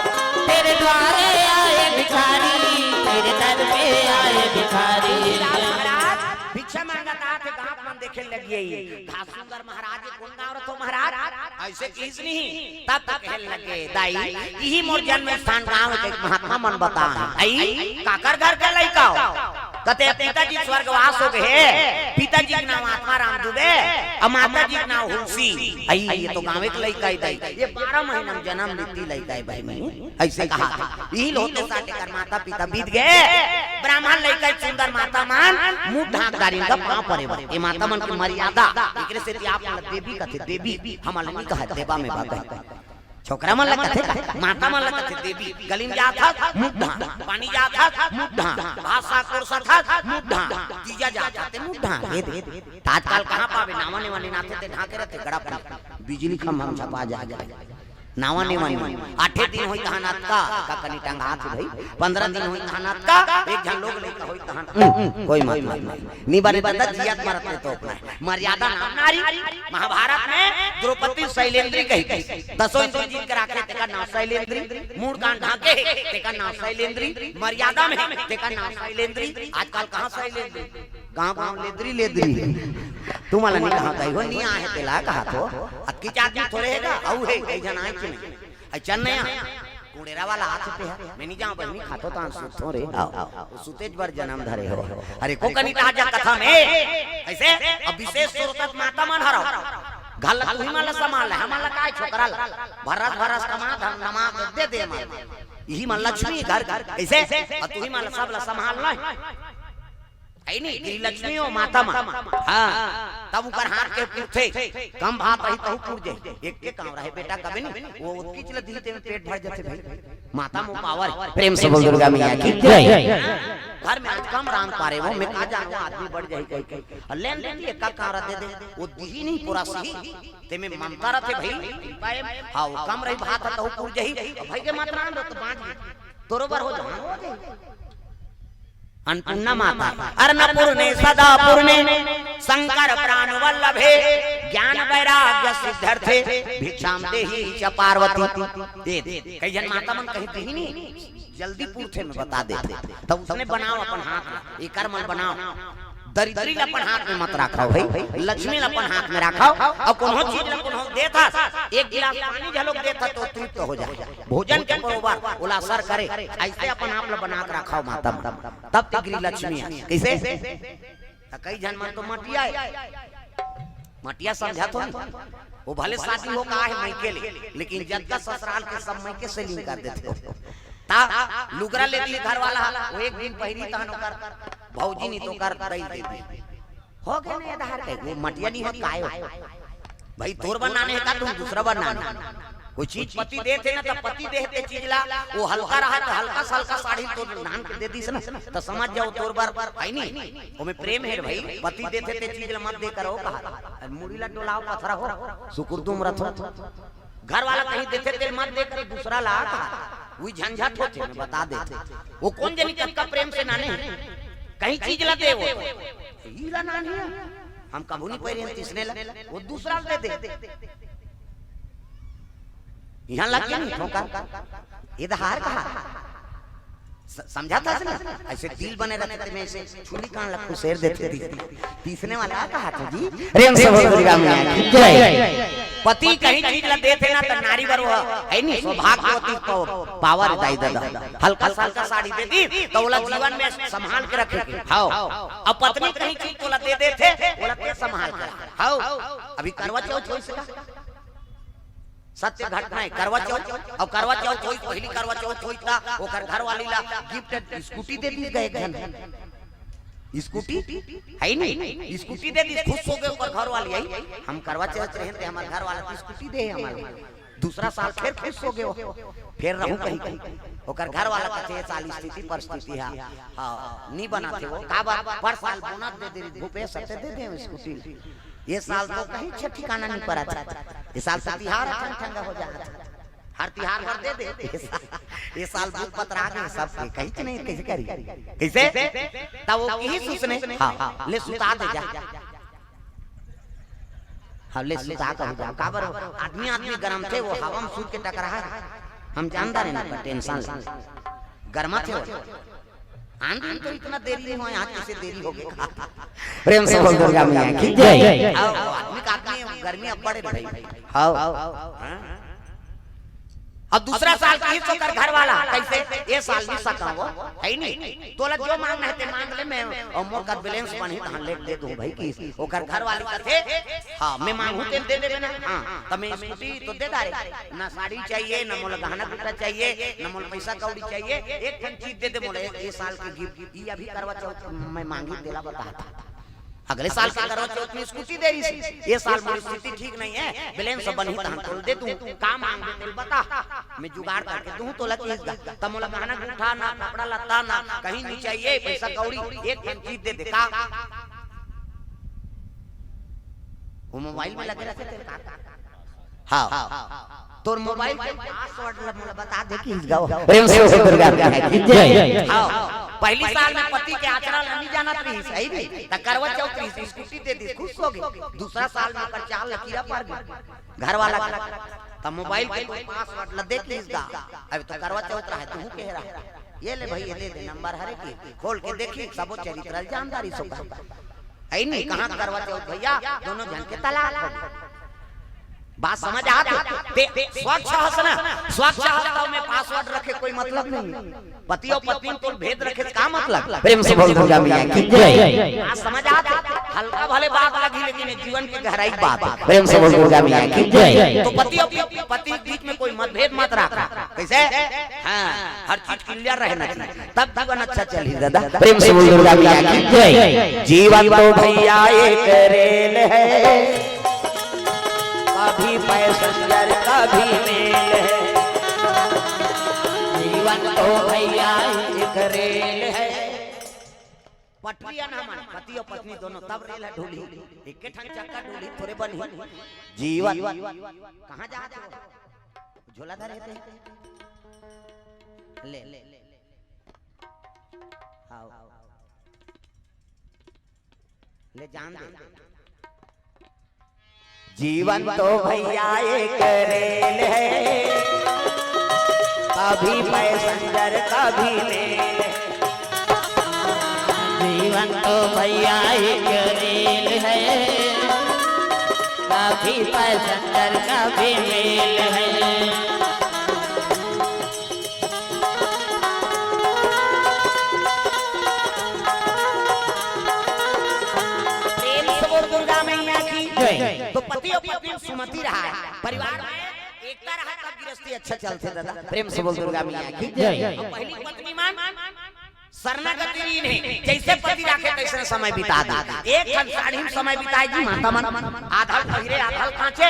तेरे द्वारे आए भिखारी तेरे दर पे आए भिखारी भिक्षा मांगता थे गांव मन देखे लगी घास सुंदर महाराज कौन गांव रखो महाराज ऐसे किस नहीं तब तक कहने लगे दाई यही मोर जन्म स्थान गांव के महात्मा मन बता आई काकर घर के लइका हो कहते पिताजी स्वर्गवास हो गए पिताजी के नाम आत्मा राम दुबे और माताजी के नाम हुलसी आई ये तो गांव के लइका ही दाई ये 12 महीना में जन्म लेती लइका है भाई मैं ऐसे कहा यही होते साथे कर माता पिता बीत गए ब्राह्मण लइका सुंदर माता मान मुंह ढाकदारी का पांव परे ये माता मन की मर्यादा एकरे से आप देवी कथे देवी हमल नहीं कहा देवा में बात छोकरा मन लगते माता मन लगते देवी गलिम जाता मुद्दा पानी जाता मुद्दा भाषा कोर्सा था मुद्दा तीजा जाता ते मुद्दा ये तात्काल कहां पावे नावने वाले नाथे ते ढाके रहते गड़ा पर बिजली खंभा हम छपा जाए नावने वाले 8 दिन होई कहानात का कनी टंग हाथ भाई 15 दिन होई कहानात का एक जन लोग लेके होई कहान कोई मत नी बारे बता जियात मरत तो अपना मर्यादा नारी महाभारत में द्रौपदी शैलेंद्री कही दसों इंद्र जीत के राखे तेका नाम शैलेंद्री मूड कान ढाके तेका नाम शैलेंद्री मर्यादा में तेका नाम शैलेंद्री आजकल कहां शैलेंद्री गांव लेद्री लेद्री तुम वाला नहीं कहां गई हो नहीं आहे तेला कहा तो अक्की चाची थोड़े हैगा औ है कई जन आए कि नहीं आई चन्नया कुड़ेरा वाला हाथ पे है मैं नहीं जाऊं बहनी खातो तान सुतो रे आओ सुतेज बर जन्म धरे हो अरे को कनी ताजा कथा में ऐसे अब विशेष सुरत माता मन हरो गल तू हिमाल संभाल हमला काय छोकरा भरत भरस कमा धन नमा दे दे माल यही मन लक्ष्मी घर घर ऐसे और तू हिमाल सब ला संभाल नहीं आई नहीं गिरी लक्ष्मी हो माता मा हां तब ऊपर हाथ के पूछे कम भात रही तो पूछ जे एक के काम रहे बेटा कबे नहीं वो उसकी चल दिल ते में पेट भर जाते भाई माता मो पावर प्रेम से बोल दुर्गा मैया की जय घर में आज कम रांग पारे वो मैं का जानू आदमी बढ़ जाई कई लेन लेन एक का कार दे दे वो दी नहीं पूरा सही ते में ममता रथे भाई हां कम रही भात तो पूछ जही भाई के मात्रा तो बांट तोरोबर हो जा अन्नपूर्णा माता अर्णपूर्णे सदा पूर्णे शंकर प्राण वल्लभे ज्ञान वैराग्य सिद्ध्यर्थे भिक्षाम देहि च पार्वती दे कई जन माता मन कहती ही नहीं जल्दी पूछे में बता देते तब उसने बनाओ अपन हाथ ये कर्म बनाओ दरिद्री अपन हाथ में मत रखाओ भाई लक्ष्मी अपन हाथ में रखाओ और कोनो चीज कोनो देता एक गिलास पानी झलोक देता तो तृप्त हो जाए भोजन के बरोबर उला सर करे ऐसे अपन आप ला बना के रखाओ माता तब तिगरी लक्ष्मी कैसे कई जन मन तो मटिया समझा तो वो भले शादी हो का है मायके ले लेकिन जब तक ससुराल के सब मायके से लिंक कर देते हो ता लुगरा ले ली घर वाला वो एक दिन पहिरी तहन कर भौजी नहीं तो कर रही दे हो गए ने आधार के वो मटिया नहीं हो काय हो भाई तोर बनाने है का तुम दूसरा बनाना कोई चीज पति देते ना तो पति देते चीज ला वो हल्का रहा तो हल्का हल्का साड़ी तो नान के दे दी ना तो समझ जाओ तोर बार है नहीं वो में प्रेम है भाई पति देते ते चीज ला मत दे करो कहा मुड़ी ला डोलाओ पथरा हो सुकुर तुम रथो घर वाला कहीं देते तेल मत दे कर दूसरा ला वही झंझट होते मैं बता देते वो कौन जनी का प्रेम से नाने कहीं चीज ला दे वो हीला नानी हम कबू नहीं पहरे तीसरे ला वो दूसरा दे दे यहाँ लग गया नहीं ठोकर ये हार कहा समझा था ना ऐसे दिल बने रहते में ऐसे छुरी कान लखू शेर देते तीसरे वाला कहा था जी प्रेम से बोल दुर्गा मैया की जय पति कहीं चीज ला देते ना तो नारी वर है नहीं सौभाग्यवती को पावर दाई दादा हल्का हल्का साड़ी दे दी तो बोला जीवन में संभाल के रखे हां अब पत्नी कहीं चीज तो ला दे देते बोला ते संभाल के हां अभी करवा चौथ हो सका सत्य घटना है करवा चौथ और करवा चौथ होई पहली करवा चौथ होई था ओकर घर वाली ला गिफ्ट स्कूटी दे दी गए जन स्कूटी है नहीं स्कूटी दे दी खुश हो गए ओकर घर वाली आई हम करवा चौथ रहे थे हमारे घर वाला स्कूटी दे हमारे दूसरा साल फिर खुश हो गए फिर रहूं कहीं ओकर घर वाला कथे साल स्थिति परिस्थिति है हां नहीं बनाते वो का बात पर साल बोनस दे दे भूपेश सत्य दे दे स्कूटी ये साल तो कहीं छठ ठिकाना नहीं पड़ा था ये साल तिहार ठंडा हो जाता हर तिहार पर दे दे ये साल भूत पत्र आ गए सब कहीं नहीं कैसे करी कैसे तब वो यही सोचने हां ले सुता दे जा हां ले सुता कर जा काबर आदमी आदमी गरम थे वो हवा में सूत के टकरा हम जानता नहीं ना टेंशन गरमा थे आंधी तो इतना देरी नहीं हुआ यहाँ कैसे देरी हो गई प्रेम से बोल दुर्गा मैया की जय आदमी का आदमी गर्मी अब पड़े भाई हां अब दूसरा साल की तो कर घर वाला कैसे ये साल भी सका वो है नहीं तो लग जो मांगना है ते मांग ले मैं और मोर का बैलेंस बनी धान ले दे दूं भाई की ओकर घर वाले का थे हां मैं मांगू ते दे देबे ना हां त मैं स्कूटी तो दे दारे ना साड़ी चाहिए ना मोला गहना गुटा चाहिए ना मोला पैसा कौड़ी चाहिए एक ठन चीज दे दे मोला ये साल के गिफ्ट ये अभी करवा चौथ मैं मांगी देला बता अगले साल का करवा चौथ में स्कूटी दे रही थी ये साल मेरी स्थिति ठीक नहीं है बैलेंस बनी धान तोल दे तू काम मांग दे बता मैं जुगाड़ करके दूं तो लग इसका तब मोला गहना गुठा ना कपड़ा लत्ता ना कहीं नहीं चाहिए पैसा कौड़ी एक ठन चीज दे दे का वो मोबाइल में लगे रहते थे हां तोर मोबाइल के पासवर्ड मोला बता दे कि गाओ प्रेम से दुर्गा की जय हां पहली साल में पति के आचरण नहीं जाना थी सही नहीं त करवा चौथ की स्कूटी दे दी खुश हो गई दूसरा साल में कर चाल लकीरा पड़ गई घर वाला त मोबाइल के पासवर्ड ल दे कि इसका अब तो करवा चौथ रहा तू कह रहा ये ले भाई ये दे नंबर हरे की खोल के देखी सबो चरित्र जानदारी सो है नहीं कहां करवा चौथ भैया दोनों जन के तलाक हो बात समझ आते स्वच्छ हसना स्वच्छ हसना में पासवर्ड रखे कोई मतलब नहीं पति और पत्नी को भेद रखे का मतलब प्रेम से बोल दुर्गा मैया की जय बात समझ आते हल्का भले बात लगी लेकिन जीवन की गहराई बात प्रेम से बोल दुर्गा मैया की जय तो पति और पति के बीच में कोई मतभेद मत रखा कैसे हां हर चीज क्लियर रहना चाहिए तब जीवन अच्छा चली दादा प्रेम से बोल दुर्गा मैया की जय जीवन तो भैया एक रेल है कभी पैसेंजर कभी मेल है जीवन तो भैया एक रेल है पटरिया ना मान पति और पत्नी दोनों तब रेल है ढोली एक के ठन चक्का ढोली थोड़े बनी जीवन कहां जाते हो झोला धरे थे ले ले आओ ले जान दे जीवन तो भैया एक रेल है कभी पैसेंजर कभी मेल जीवन तो भैया एक रेल है कभी पैसेंजर कभी मेल है तो पति और पत्नी सुमति रहा है परिवार में एकता रहा तब गृहस्थी अच्छा चलते दादा प्रेम से बोल दुर्गा मैया की जय पहली पत्नी मान शरणागति नहीं जैसे पति रखे तैसे समय बिता दा एक ठन साड़ी में समय बिताएगी माता मन आधा पहिरे आधा कांचे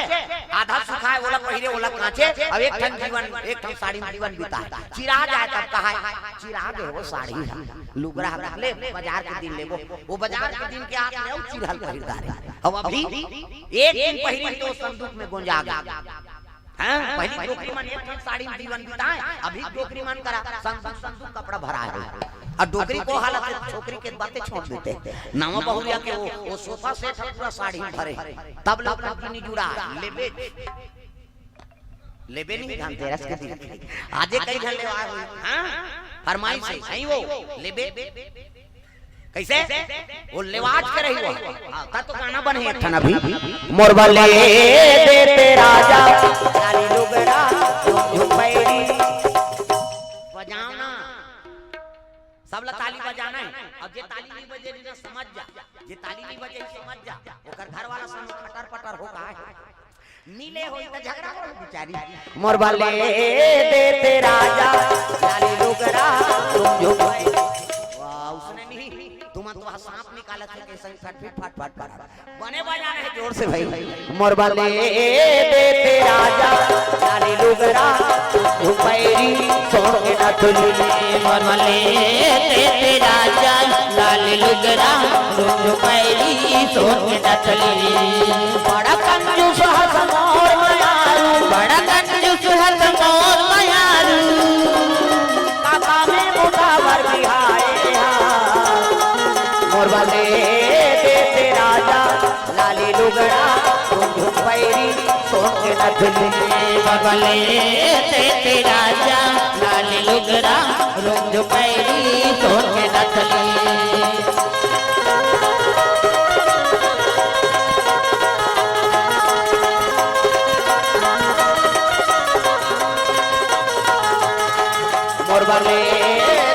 आधा सुखाए ओला पहिरे ओला कांचे अब एक ठन जीवन एक ठन साड़ी में जीवन बिता चिरा जाए तब कहा चिरा दे वो साड़ी लुगरा रख ले बाजार के दिन लेबो वो बाजार के दिन के आप ले चिरहल खरीदार अब अभी एक दिन पहिरे तो संदूक में गुंजा गया हां पहली टोकरी मन एक ठन साड़ी में जीवन बिताए अभी टोकरी मन करा संदूक कपड़ा भरा है और डोकरी को हालत छोकरी के बातें छोड़ देते नामा बहुरिया के वो सोफा सेट पूरा साड़ी भरे तब लोग नहीं जुड़ा लेबे लेबे नहीं धान तेरस के दिन आजे कई घर ले हां फरमाइश है सही वो लेबे कैसे वो लेवाज के रही वो का तो गाना बने एक ठन अभी मोरबा ले देते राजा लाली लुगड़ा झुपैरी बजाना सब ला ताली बजाना है अब जे ताली नहीं बजे ना समझ जा जे ताली नहीं बजे समझ जा ओकर घर वाला संग खटर पटर हो का नीले होई त झगड़ा हो बेचारी मोरबा ले देते राजा लाली लुगड़ा झुपैरी वाह उसने नहीं तुम तो सांप निकाला थे कैसे फट फट बने बजाना है जोर से भाई मोरबा ले देते राजा लाली लुगड़ा झुपैरी छोड़ के ना तुली मोरबा ले देते राजा लाली लुगड़ा झुपैरी छोड़ के ना तुली बड़ा कंजूस हस मोर मयारू बड़ा कंजूस हस मोर मयारू काका में मोटा वर बिहाए मोरबा ले देते राजा लाली लुगड़ा झुपैरी छोड़ के ना तुली मोरबा ले देते राजा लाली लुगड़ा झुपैरी छोड़ के ना तुली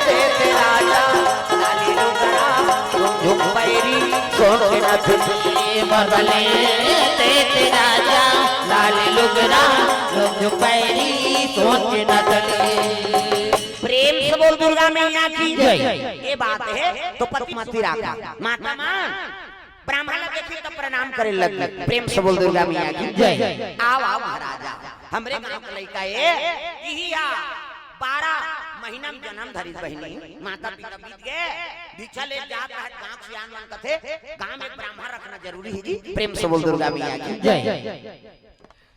देते राजा लाली लुगड़ा झुक पैरी सोच नथनी बदले देते राजा लाल लुगड़ा झुक पैरी सोच नथनी। प्रेम से बोल दुर्गा मैया की जय। ये बात है तो पति मत राखा माता मान ब्राह्मण देखी तो प्रणाम करे लगे। प्रेम से बोल दुर्गा मैया की जय। आओ आओ महाराजा हमरे गांव का लड़का है इहिया 12 महीना में जन्म धरी बहिनी माता पिता बीत गए दीक्षा ले जात है गांव सियान मन कथे गांव में ब्राह्मण रखना जरूरी है जी। प्रेम से बोल दुर्गा मैया की जय।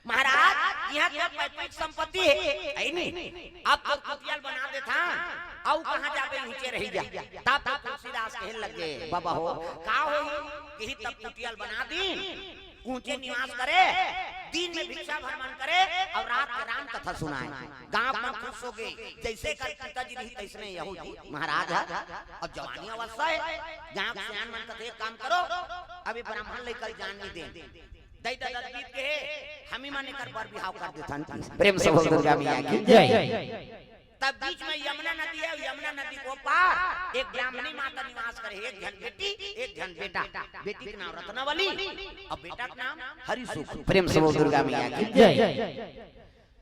महाराज यहाँ क्या पैतृक संपत्ति है नहीं आप तो कुटियाल बना देता आउ कहां जाबे नीचे रही जा तब तक तुलसीदास कहने लगे बाबा हो का हो यही तब कुटियाल बना दी ऊंचे निवास करे दिन में भिक्षा भ्रमण करे और रात में राम कथा सुनाए गांव में खुश हो गए जैसे कर पिताजी रही तैसने यहूदी महाराज अब जवानी अवस्था है जहां सियान मन कथे काम करो अभी ब्राह्मण लेकर जान नहीं दे दई दादा बीत के हमी माने कर बर बिहाव कर देथन। प्रेम से बोल दुर्गा मैया की जय। तब बीच में यमुना नदी है यमुना नदी को पार एक ब्राह्मणी माता निवास करे एक जन बेटी एक जन बेटा बेटी का नाम रत्नावली और बेटा का नाम हरिसुख। प्रेम से बोल दुर्गा मैया की जय।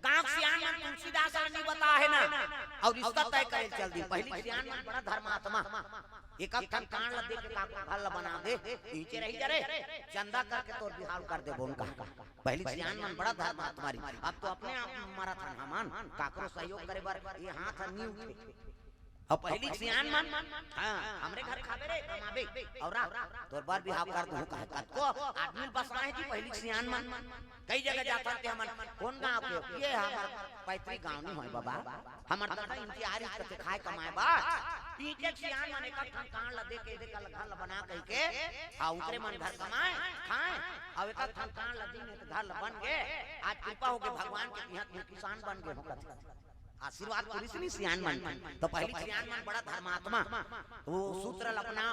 गांव सियान मन तुलसीदास ने बता है ना और इसका तय करे चल दी पहली सियान मन बड़ा धर्मात्मा एक ठन कान ल दे के काको घर ल बना दे नीचे रही जरे चंदा करके तोर बिहाव कर दे बोन का पहली सियान मन बड़ा धर्मात्मा अब तो अपने आप मारा था हमान काकरो सहयोग करे बार ये हाथ नी उठे अब पहली सियान मन हां हमरे घर खाबे रे कमाबे और तोर बार बिहाव कर दू कह को आदमी बसना है जी पहली सियान मन कई जगह जाता थे हमन कौन गांव के ये हमर पैतृक गांव नहीं होय बाबा हमर दादा इंतजार करके खाए कमाए बा पीछे सियान मन एक ठन कान ल दे के घर ल बना कह के आ उतरे मन घर कमाए खाए अब एक ठन कान ल दिन के घर ल बन गए आज कृपा हो गए भगवान के यहाँ किसान बन गए हो आशीर्वाद पुलिस नहीं सियान मन तो पहली सियान मन बड़ा धर्मात्मा वो सूत्र अपना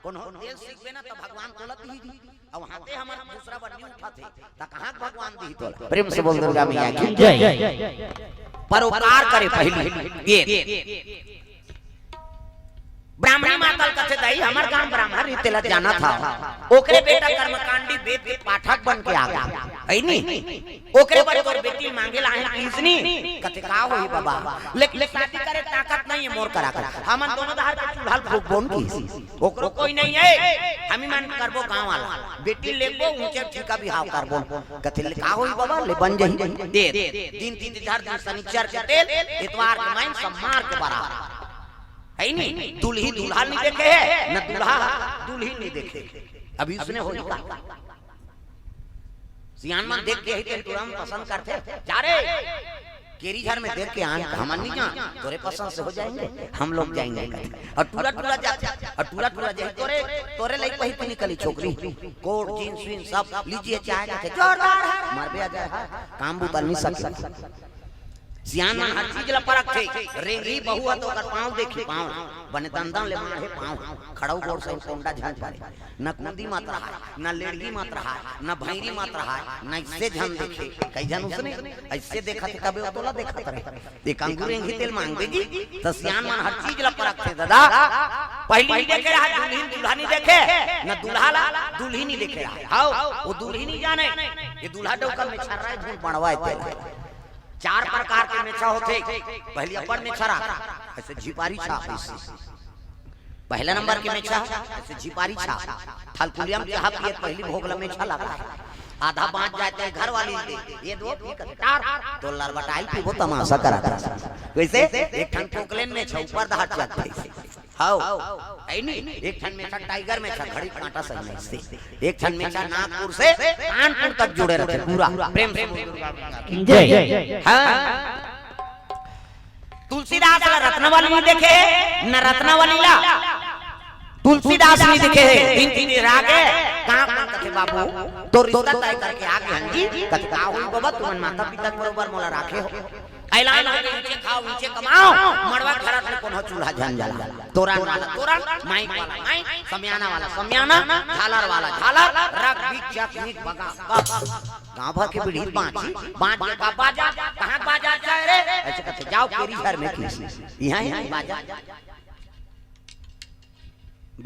कोनो देश सीखबे ना तो भगवान तोलत ही दी अब हाथे हमर दूसरा बन्नी उठाते त कहां भगवान दी तोला। प्रेम से बोल दुर्गा मैया की जय। परोपकार करे पहली ये ब्राह्मणी माता कथे दई हमर गांव ब्राह्मण रीतिला जाना था ओकरे बेटा कर्मकांडी वेद के पाठक बन के आ गया है नी ओकरे पर तोर बेटी मांगे ला है किसनी कथे का होई बाबा लेकिन शादी करे ताकत नहीं है मोर करा कर हमन दोनों धार के चूल्हा फूक बोन की ओकरो कोई नहीं है हमी मन करबो गांव वाला बेटी लेबो ऊंचे ठीका बिहाव करबो कथे का होई बाबा ले बन जही दे दिन 3 शनिचर के तेल इतवार के माइन सम्मार के बराबर है नहीं दुल्ही दूल्हा नहीं देखे है न दूल्हा दुल्ही नहीं देखे अभी उसने हो जाता सियान मन देख के ही तुरंत पसंद करते जा रे केरी घर में देख के आन हमन नहीं जा तोरे पसंद से हो जाएंगे हम लोग जाएंगे और टूला टूला जा और टूला टूला जाए तोरे तोरे लई पहिल पे निकली छोकरी कोट जींस विन सब लीजिए चाय के जोरदार है मर भी आ जाए काम बुतल नहीं सकता सियान मन हर चीज ला परख थे रेंगी बहुआ तो कर पांव देखी पांव बने दंदन ले मारे पांव खड़ाऊ गोड़ से कोंडा झन पारे न कुंदी मात्र है न लेड़गी मात्र है न भैरी मात्र है न इससे झन देखे कई जन उसने ऐसे देखा थे कबे तोला देखा रहे एक अंगूर एंगी तेल मांग देगी तो सियान मन हर चीज ला परख थे दादा पहली नहीं देखे रहा दुल्हन दूल्हा नहीं देखे न दूल्हा ला दुल्ही नहीं देखे रहा हां वो दुल्ही नहीं जाने ये दूल्हा डोकर में छर रहा है झूठ बनवाए थे 4 प्रकार के मेछा होते पहली अपर मेछा ऐसे झिपारी छाप पहला नंबर के मेछा ऐसे झिपारी छाप थलकुलियम चाह पिए पहली भोगला मेछा लगा आधा बांट जाते हैं घर वाली ये दो टार तो लड़बटाई पे वो तमाशा करा वैसे एक ठन पोकलेन में ऊपर धार जाते हाउ आई नहीं एक ठन में टाइगर में घड़ी कांटा सही से एक ठन में नागपुर से कानपुर तक जुड़े रहते पूरा प्रेम से जय। हां तुलसीदास ला रत्नावली नहीं देखे न रत्नावली ला तुलसीदास नहीं देखे तीन तीन रागे कहां कथे बाबू तो रिश्ता तय करके आगे हंजी कथे का हो बाबा तुमन माता पिता बरोबर मोला राखे हो ऐलान हो नीचे खाओ नीचे कमाओ मड़वा खरत में कोनो चूल्हा झन जाला तोरण वाला तोरण माइक वाला माइक समियाना वाला समियाना झालर वाला झालर रग बीच चक नीक बगा गांव भर के बीड़ी बांची बांच के का बाजा कहां बाजा जाए रे ऐसे कहते जाओ केरी घर में किस यहां ही बाजा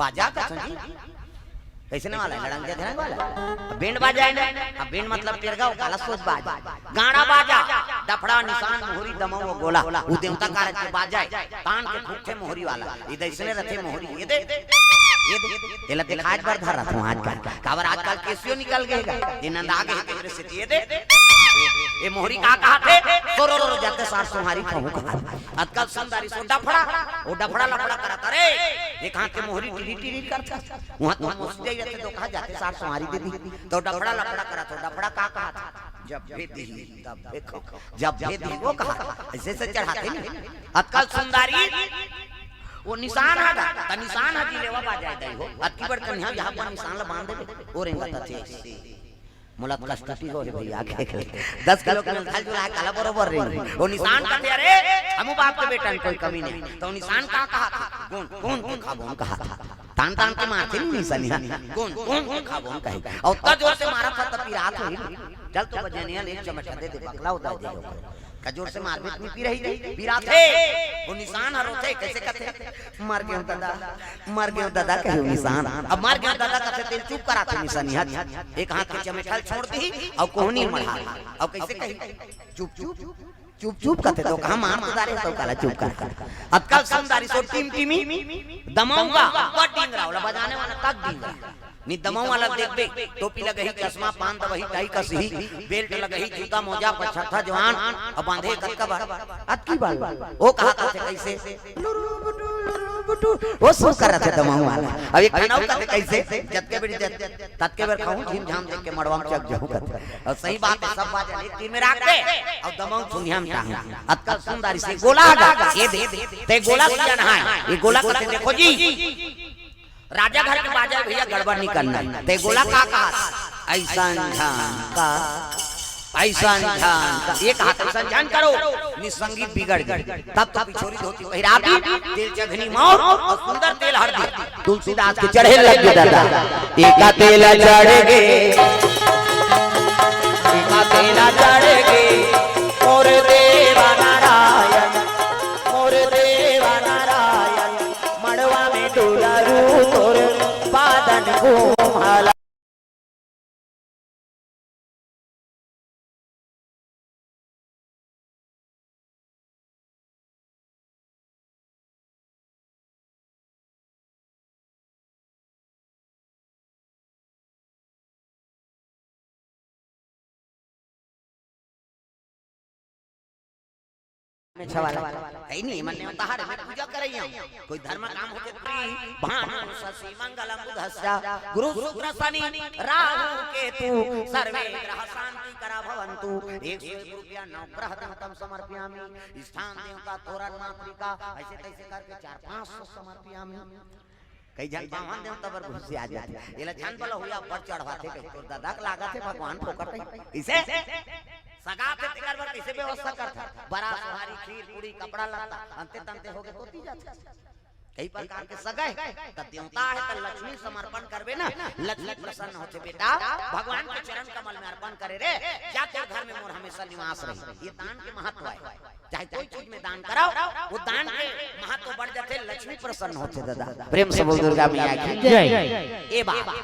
बाजा का सुनी कैसे ना वाला लड़ंग जे धरंग वाला बैंड बाजा है ना अब बैंड मतलब तेरगांव काला सोच बाजा गाना बाजा डफड़ा निशान मोहरी दमऊ गोला उ देवता कारक के बाजा तान के फुट्टे मोहरी वाला इधर इसने रथे मोहरी ये दे ये लते आज बार धर रहा हूं आज का काबर आजकल केसियो निकल गए ये नंदा गए तेरे से ये दे ये मोहरी का कहा थे सोरो रो जाते सार सुहारी कहूं कहा आजकल सुंदरी सो डफड़ा वो डफड़ा लफड़ा करता रे ये कहां के मोहरी टीरी टीरी करता वहां तो मस्त जाई रहते तो कहा जाते सार सुहारी दे दी तो डफड़ा लफड़ा करा तो डफड़ा का कहा था जब भेदी तब देखो जब भेदी वो कहा ऐसे से चढ़ाते ना आजकल सुंदरी वो निशान आगा त निशान हजी लेवा बाजाय दई हो अति बड़ कन्या यहां पर निशान ला बांध दे और इंगा तथे मुलत कष्टती हो रे भैया के 10 किलो के थाल जुला काला बरोबर रे वो निशान का रे हमू बाप के बेटन कोई कमी नहीं तो निशान का कहा था कौन खाबोन कहा था तान तान के मारते नहीं निशान कौन खाबोन कहे और त जोर से मारा था त पिरात होई चल तो बजनिया एक चमचा दे बकला उतार दे कजोर से मार में पी रही पिरात है वो निशान हरो थे कैसे कहते मर गए दादा कहे निशान अब मर गए दादा कहते तेल चुप करा था निशान एक हाथ के चमचल छोड़ दी और कोहनी मढ़ा अब कैसे कही चुप कहते तो कहां मार तो दारे तो काला चुप कर अतकल समदारी सो टीमी दमाऊंगा बड़ डिंगरा वाला बजाने वाला तक डिंगरा नी दमाऊ वाला देख टोपी लगही चश्मा पान दबही टाई कसही बेल्ट लगही जूता मोजा पछठा जवान अब बांधे कक्का बार अतकी बाल वो कहा था कैसे वो सो कर रहा था दमाऊ वाला अब एक खानाऊ कहते कैसे जत के बेटी तत के बेर खाऊं झिम झाम देख के मड़वा में चक जाऊं कहते और सही बात है सब बात एक तीर में रख दे और दमाऊ सुनिया में चाहे अतकल सुंदरी से गोला ये दे ते गोला से ना है ये गोला कहते देखो जी राजा घर के बाजा भैया गड़बड़ नहीं करना ते गोला का कहा ऐसा एक हाथ ऐसा ध्यान करो नि संगीत बिगड़ गई तब तो पिछोरी धोती पहिरा दी तेल चघनी मौत और सुंदर तेल हल्दी तुलसीदास के चढ़े लग गए दादा एका तेल चढ़ गए एका तेल चढ़ गए और देवा नारायण और देवा नारायण मड़वा में डोला रू और बादन घूमला नहीं मन तहारे में पूजा करई कोई धर्म काम होते भानु शशि मंगलम बुधस्या गुरु शुक्र शनि राहु केतु सर्वे ग्रह शांति करा भवन्तु 100 रुपया नवग्रह तम समर्पयामि स्थान देवता तोरण मातृका ऐसे तैसे करके 4-500 समर्पयामि कई जन पावन देवता पर घुस आ जाते एला जान वाला हुआ पर चढ़वाते तो दादा के लागत है भगवान फोकट इसे सगा पे तेकर पर कैसे व्यवस्था करता बड़ा सुहारी खीर पूरी कपड़ा लता अंते तंते हो गए तोती जाते कई प्रकार के सगा है त देवता है त लक्ष्मी समर्पण करबे ना लक्ष्मी प्रसन्न होते बेटा भगवान के चरण कमल में अर्पण करे रे जा तेरे घर में मोर हमेशा निवास रहे ये दान के महत्व है चाहे कोई चीज में दान कराओ वो दान के महत्व बढ़ जाते लक्ष्मी प्रसन्न होते दादा प्रेम से बोल दुर्गा मैया की जय ए बाबा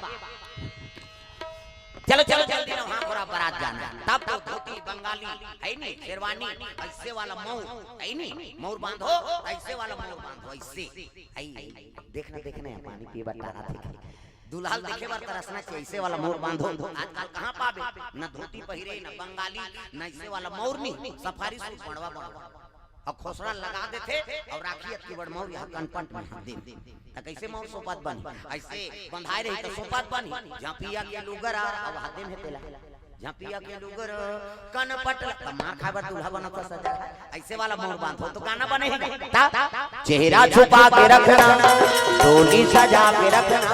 चलो जल्दी ना वहां पूरा बारात जाना तब तो धोती बंगाली है नहीं शेरवानी ऐसे वाला मौर है नहीं मौर बांधो ऐसे वाला मौर बांधो ऐसे देखना पानी पी बता रहा था दुल्हन देखे बार तरसना चाहिए ऐसे वाला मौर बांधो आजकल कहां पाबे न धोती पहिरे न बंगाली न ऐसे वाला मौर नहीं सफारी सूट बनवा और खोसड़ा लगा देते और राखी की बड़ मौर यहां कनपट में दे कैसे मौर सोपात बनी ऐसे बंधाई रही तो सोपात बनी झापिया के लुगर और हाथ में तेला झापिया के लुगर कनपट मार खाबर दूल्हा बनता सजा ऐसे वाला मौर बांधो तो गाना बनेगा चेहरा छुपा के रखना डोली सजा के रखना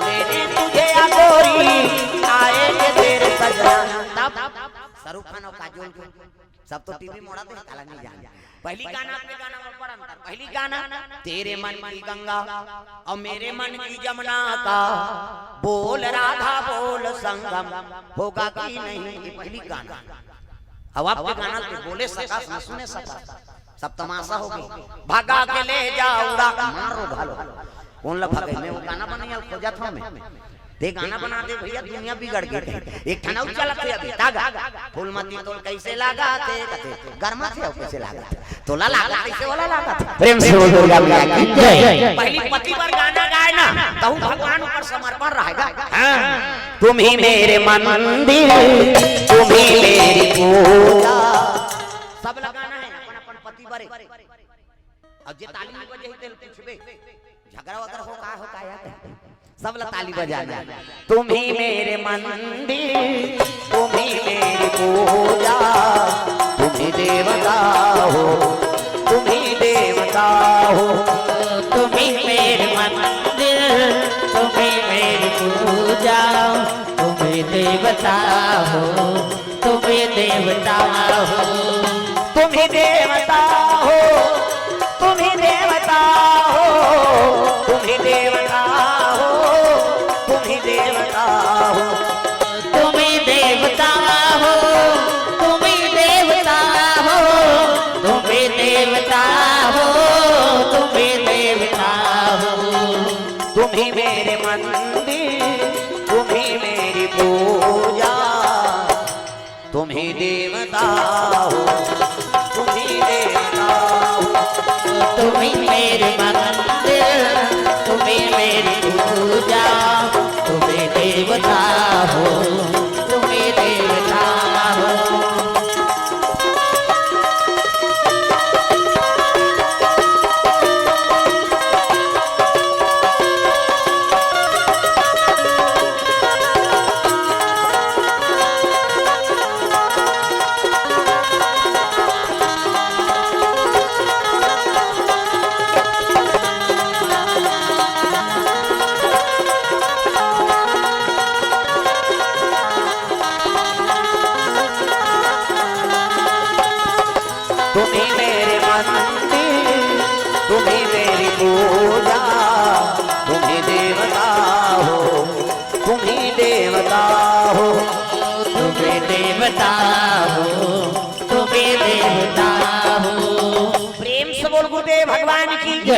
मेरी तुझे गोरी आएंगे तेरे सजना तब शाहरुख खान और काजोल सब तो टीवी मोड़ा दे काला नहीं जान पहली गाना अपने गाना में बड़ा अंतर। पहली गाना तेरे मन की गंगा और मेरे मन की जमुना का बोल राधा बोल संगम होगा कि नहीं, ये पहली गाना। अब आपके गाना के बोले सका न सुने सका सब तमाशा हो गई। भागा के ले जाऊंगा मारो भालो कौन ला भागे मैं वो गाना बनाया खोजा था मैं दे गाना बना दे भैया दुनिया बिगड़ गई। एक ठना चला थे अभी तागा फूल मती तोल कैसे लगा थे गरमा थे कैसे लगा तोला लगा कैसे वाला लगा था। प्रेम से बोल दुर्गा मैया की जय। पहली पति पर गाना गाए ना तो भगवान ऊपर समर्पण रहेगा। हां तुम ही मेरे मंदिर तुम ही मेरी पूजा सब लगाना है अपन अपन पति बरे। अब जे ताली बजे ही तेल पूछबे झगड़ा वगैरह हो का यार सब ताली बजाना। तुम ही मेरे मंदिर तुम ही मेरी पूजा तुम ही देवता हो तुम ही देवता हो तुम ही मेरे मंदिर तुम ही मेरी पूजा तुम ही देवता हो तुम ही देवता हो तुम ही देवता हो तुम ही देवता हो तुम ही देवता हो तुम ही देवता हो तुम ही देवता हो तुम ही देवता हो तुम ही देवता हो तुम ही देवता हो तुम ही मेरे मंदिर तुम ही मेरी पूजा तुम ही देवता हो तुम ही देवता हो तुम ही मेरे मंदिर तुम ही मेरी पूजा तुम ही देवता हो तुम ही देवता हो। तुम ही मेरे मंदिर तुम ही मेरी पूजा तुम ही देवता हो तुम ही देवता हो तुम ही देवता हो तुम ही देवता हो। प्रेम से बोल गुरुदेव भगवान की जय।